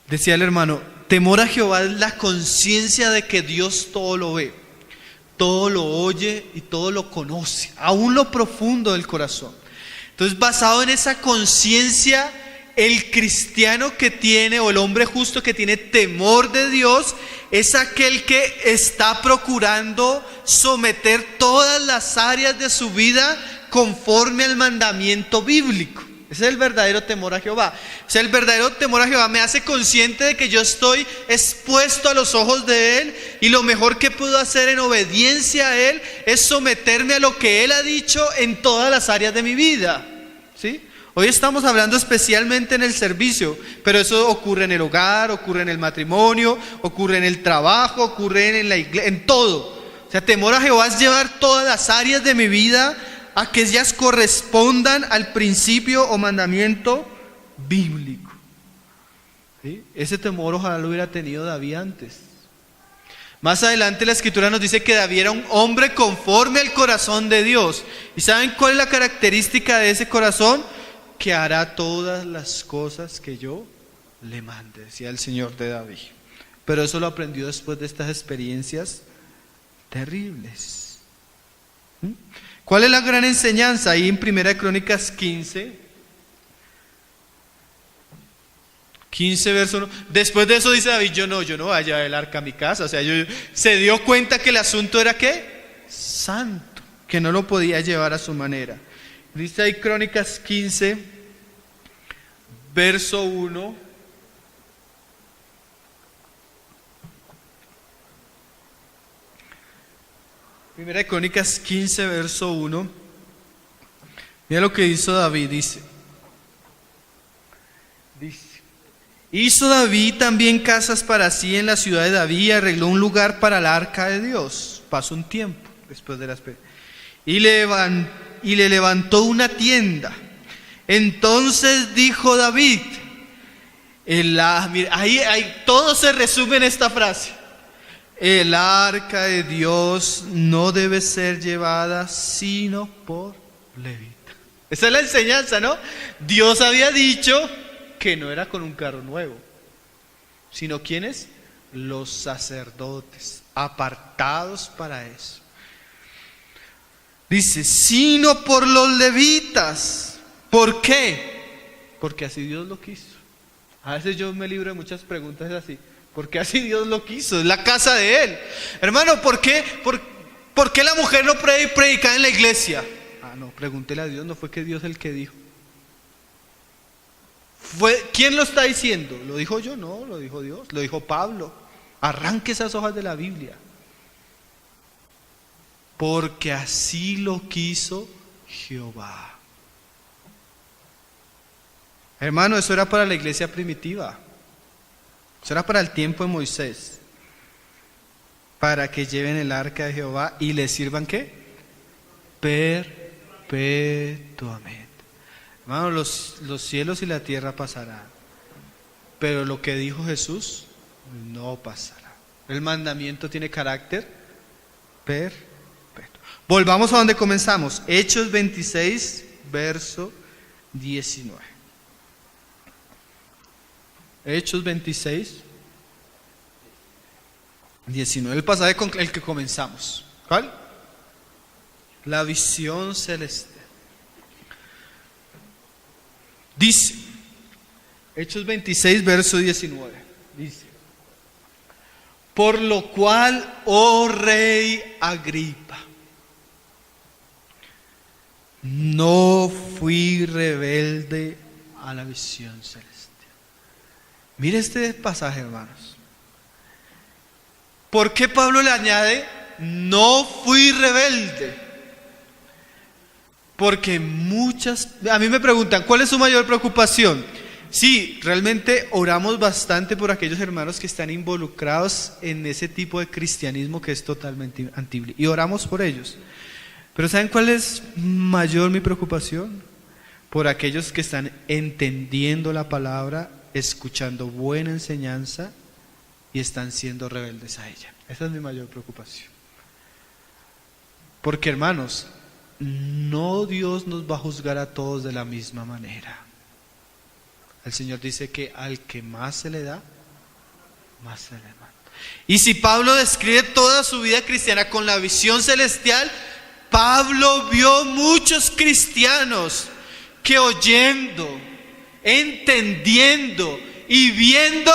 Decía el hermano, temor a Jehová es la conciencia de que Dios todo lo ve, todo lo oye y todo lo conoce, aún lo profundo del corazón. Entonces, basado en esa conciencia, el cristiano que tiene, o el hombre justo que tiene temor de Dios, es aquel que está procurando someter todas las áreas de su vida conforme al mandamiento bíblico. Ese es el verdadero temor a Jehová. O sea, el verdadero temor a Jehová me hace consciente de que yo estoy expuesto a los ojos de Él, y lo mejor que puedo hacer en obediencia a Él es someterme a lo que Él ha dicho en todas las áreas de mi vida. ¿Sí? Hoy estamos hablando especialmente en el servicio, pero eso ocurre en el hogar, ocurre en el matrimonio, ocurre en el trabajo, ocurre en la iglesia, en todo. O sea, temor a Jehová es llevar todas las áreas de mi vida a que ellas correspondan al principio o mandamiento bíblico. ¿Sí? Ese temor ojalá lo hubiera tenido David antes. Más adelante la Escritura nos dice que David era un hombre conforme al corazón de Dios. ¿Y saben cuál es la característica de ese corazón? Que hará todas las cosas que yo le mande, decía el Señor de David. Pero eso lo aprendió después de estas experiencias terribles. ¿Cuál es la gran enseñanza? Ahí en 1 Crónicas 15 verso 1. Después de eso dice David, yo no voy a llevar el arca a mi casa. O sea, se dio cuenta que el asunto era ¿qué? Santo, que no lo podía llevar a su manera. Dice ahí Crónicas 15, verso 1. Primera de Crónicas 15, verso 1. Mira lo que hizo David, dice. Hizo David también casas para sí en la ciudad de David, y arregló un lugar para el arca de Dios. Pasó un tiempo después de la experiencia. Y le levantó una tienda. Entonces dijo David, mira, ahí todo se resume en esta frase. El arca de Dios no debe ser llevada sino por levita. Esa es la enseñanza, ¿no? Dios había dicho que no era con un carro nuevo, sino ¿quiénes? Los sacerdotes, apartados para eso. Dice, sino por los levitas. ¿Por qué? Porque así Dios lo quiso. A veces yo me libro de muchas preguntas así. Porque así Dios lo quiso, es la casa de Él. Hermano, ¿por qué la mujer no puede predicar en la iglesia? No, pregúntele a Dios, no fue que Dios el que dijo. ¿Quién lo está diciendo? ¿Lo dijo yo? No, lo dijo Dios, lo dijo Pablo. Arranque esas hojas de la Biblia. Porque así lo quiso Jehová. Hermano, eso era para la iglesia primitiva. Eso era para el tiempo de Moisés, para que lleven el arca de Jehová y le sirvan ¿qué? Perpetuamente. Hermano, los cielos y la tierra pasarán, pero lo que dijo Jesús no pasará. El mandamiento tiene carácter perpetuo. Volvamos a donde comenzamos, Hechos 26, verso 19. Hechos 26, 19, el pasaje con el que comenzamos. ¿Cuál? La visión celestial. Dice, Hechos 26, verso 19, dice, por lo cual, oh rey Agripa, no fui rebelde a la visión celestial. Mire este pasaje, hermanos. ¿Por qué Pablo le añade, no fui rebelde? Porque a mí me preguntan, ¿cuál es su mayor preocupación? Sí, realmente oramos bastante por aquellos hermanos que están involucrados en ese tipo de cristianismo que es totalmente antibíblico, y oramos por ellos. Pero ¿saben cuál es mayor mi preocupación? Por aquellos que están entendiendo la palabra, escuchando buena enseñanza y están siendo rebeldes a ella. Esa es mi mayor preocupación. Porque hermanos, no Dios nos va a juzgar a todos de la misma manera. El Señor dice que al que más se le da, más se le da. Y si Pablo describe toda su vida cristiana con la visión celestial, Pablo vio muchos cristianos que oyendo, entendiendo y viendo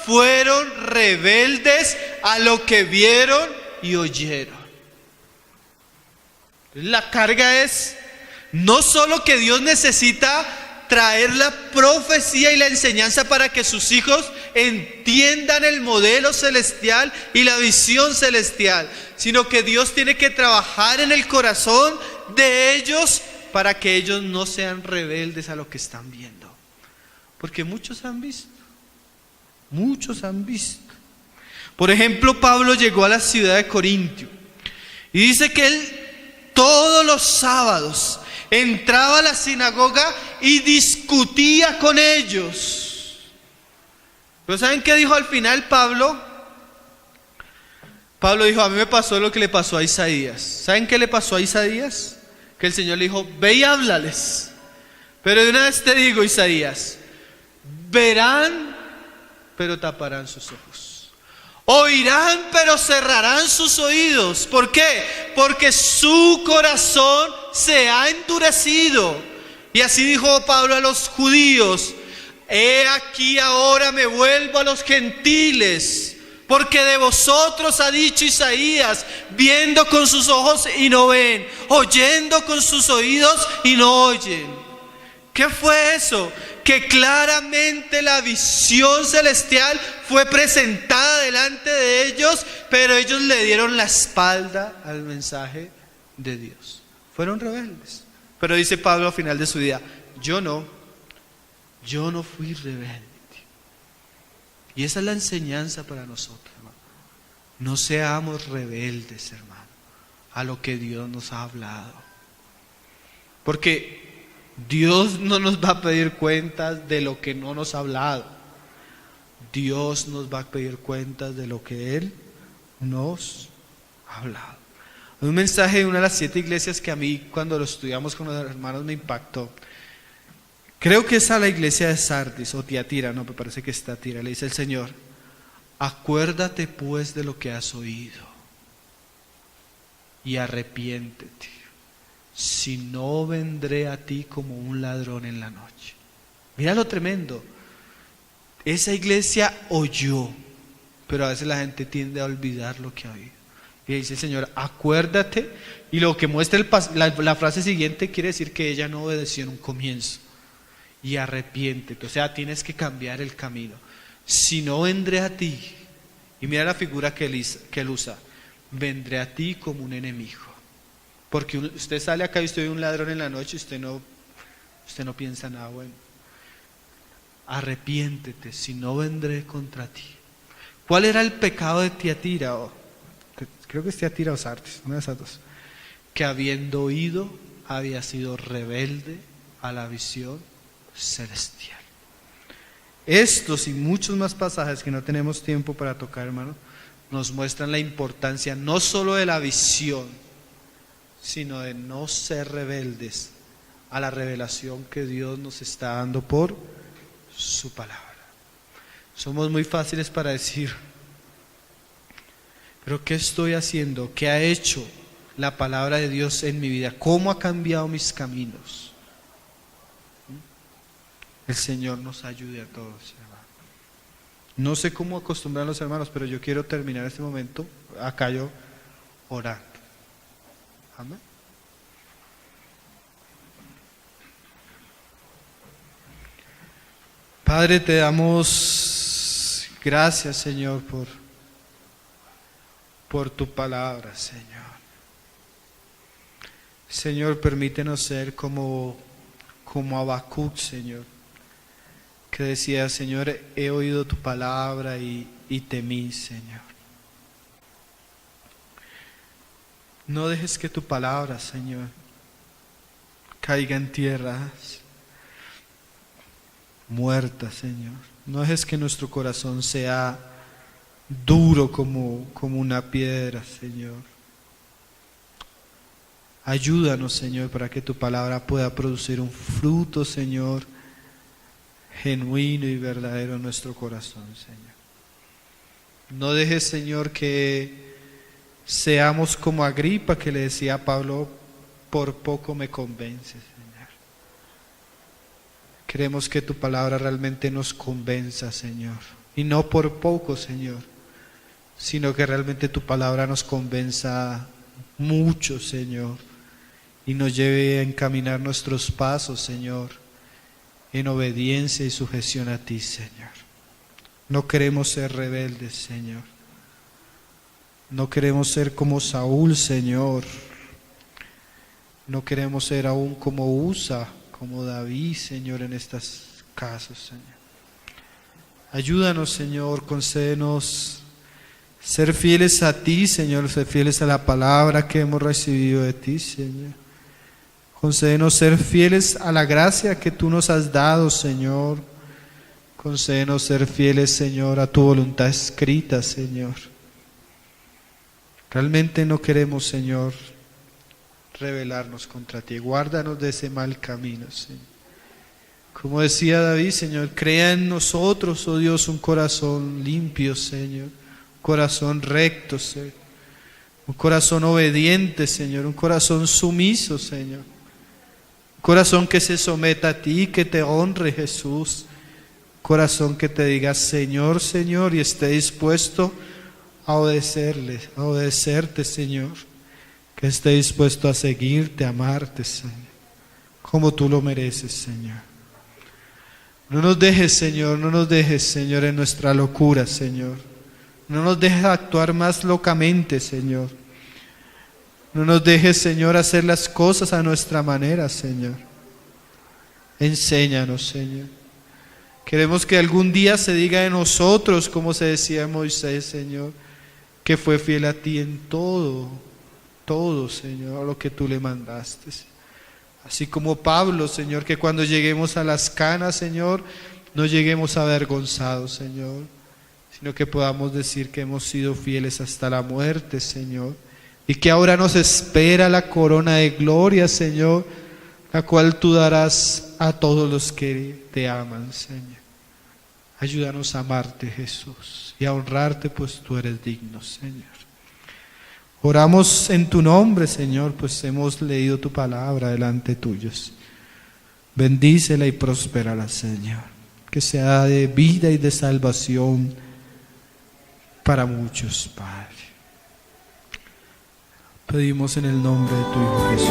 fueron rebeldes a lo que vieron y oyeron. La carga es no solo que Dios necesita traer la profecía y la enseñanza para que sus hijos entiendan el modelo celestial y la visión celestial, sino que Dios tiene que trabajar en el corazón de ellos para que ellos no sean rebeldes a lo que están viendo. Porque muchos han visto. Por ejemplo, Pablo llegó a la ciudad de Corintio y dice que él todos los sábados entraba a la sinagoga y discutía con ellos. Pero ¿saben qué dijo al final Pablo? Pablo dijo: a mí me pasó lo que le pasó a Isaías. ¿Saben qué le pasó a Isaías? Que el Señor le dijo: ve y háblales. Pero de una vez te digo, Isaías, verán, pero taparán sus ojos. Oirán, pero cerrarán sus oídos. ¿Por qué? Porque su corazón se ha endurecido. Y así dijo Pablo a los judíos: he aquí ahora me vuelvo a los gentiles, porque de vosotros ha dicho Isaías, viendo con sus ojos y no ven, oyendo con sus oídos y no oyen. ¿Qué fue eso? Que claramente la visión celestial fue presentada delante de ellos, pero ellos le dieron la espalda al mensaje de Dios. Fueron rebeldes. Pero dice Pablo al final de su vida: yo no fui rebelde. Y esa es la enseñanza para nosotros, hermano. No seamos rebeldes, hermano, a lo que Dios nos ha hablado. Porque Dios no nos va a pedir cuentas de lo que no nos ha hablado. Dios nos va a pedir cuentas de lo que Él nos ha hablado. Un mensaje de una de las 7 iglesias que a mí, cuando lo estudiamos con los hermanos, me impactó. Creo que es a la iglesia de Sardis o Tiatira, no, me parece que es Tiatira. Le dice el Señor: acuérdate pues de lo que has oído y arrepiéntete. Si no, vendré a ti como un ladrón en la noche. Mira lo tremendo. Esa iglesia oyó, pero a veces la gente tiende a olvidar lo que ha oído. Y dice el Señor: acuérdate. Y lo que muestra la frase siguiente quiere decir que ella no obedeció en un comienzo. Y arrepiéntete, o sea, tienes que cambiar el camino. Si no, vendré a ti. Y mira la figura que él usa: vendré a ti como un enemigo. Porque usted sale acá y usted ve un ladrón en la noche y usted no piensa nada bueno. Arrepiéntete, si no, vendré contra ti. ¿Cuál era el pecado de Tiatira? Creo que es Tiatira o Sardis, una de esas dos. Que habiendo oído, había sido rebelde a la visión celestial. Estos y muchos más pasajes que no tenemos tiempo para tocar, hermano, nos muestran la importancia no solo de la visión, sino de no ser rebeldes a la revelación que Dios nos está dando por su palabra. Somos muy fáciles para decir: pero ¿qué estoy haciendo? ¿Qué ha hecho la palabra de Dios en mi vida? ¿Cómo ha cambiado mis caminos? El Señor nos ayude a todos, hermano. No sé cómo acostumbran los hermanos, pero yo quiero terminar este momento acá yo orando. Amén. Padre, te damos gracias, Señor, por tu palabra, Señor. Señor, permítenos ser como Habacuc, Señor, que decía: Señor, he oído tu palabra y temí, Señor. No dejes que tu palabra, Señor, caiga en tierras muertas, Señor. No dejes que nuestro corazón sea duro como una piedra, Señor. Ayúdanos, Señor, para que tu palabra pueda producir un fruto, Señor, genuino y verdadero en nuestro corazón, Señor. No dejes, Señor, que seamos como Agripa, que le decía a Pablo, por poco me convences, Señor. Queremos que tu palabra realmente nos convenza, Señor, y no por poco, Señor, sino que realmente tu palabra nos convenza mucho, Señor, y nos lleve a encaminar nuestros pasos, Señor, en obediencia y sujeción a ti, Señor. No queremos ser rebeldes, Señor. No queremos ser como Saúl, Señor. No queremos ser aún como Usa, como David, Señor, en estos casos, Señor. Ayúdanos, Señor, concédenos ser fieles a ti, Señor, ser fieles a la palabra que hemos recibido de ti, Señor. Concédenos ser fieles a la gracia que tú nos has dado, Señor. Concédenos ser fieles, Señor, a tu voluntad escrita, Señor. Realmente no queremos, Señor, rebelarnos contra ti. Guárdanos de ese mal camino, Señor. Como decía David, Señor, crea en nosotros, oh Dios, un corazón limpio, Señor. Un corazón recto, Señor. Un corazón obediente, Señor. Un corazón sumiso, Señor. Un corazón que se someta a ti, que te honre, Jesús. Un corazón que te diga, Señor, Señor, y esté dispuesto a obedecerte, Señor. Que esté dispuesto a seguirte, a amarte, Señor, como tú lo mereces, Señor. No nos dejes, Señor, en nuestra locura, Señor. No nos dejes actuar más locamente, Señor. No nos dejes, Señor, hacer las cosas a nuestra manera, Señor. Enséñanos, Señor. Queremos que algún día se diga de nosotros, como se decía Moisés, Señor, que fue fiel a ti en todo, Señor, a lo que tú le mandaste. Así como Pablo, Señor, que cuando lleguemos a las canas, Señor, no lleguemos avergonzados, Señor, sino que podamos decir que hemos sido fieles hasta la muerte, Señor, y que ahora nos espera la corona de gloria, Señor, la cual tú darás a todos los que te aman, Señor. Ayúdanos a amarte, Jesús, y a honrarte, pues tú eres digno, Señor. Oramos en tu nombre, Señor, pues hemos leído tu palabra delante tuyos. Bendícela y prospérala, Señor, que sea de vida y de salvación para muchos, Padre. Pedimos en el nombre de tu Hijo Jesús.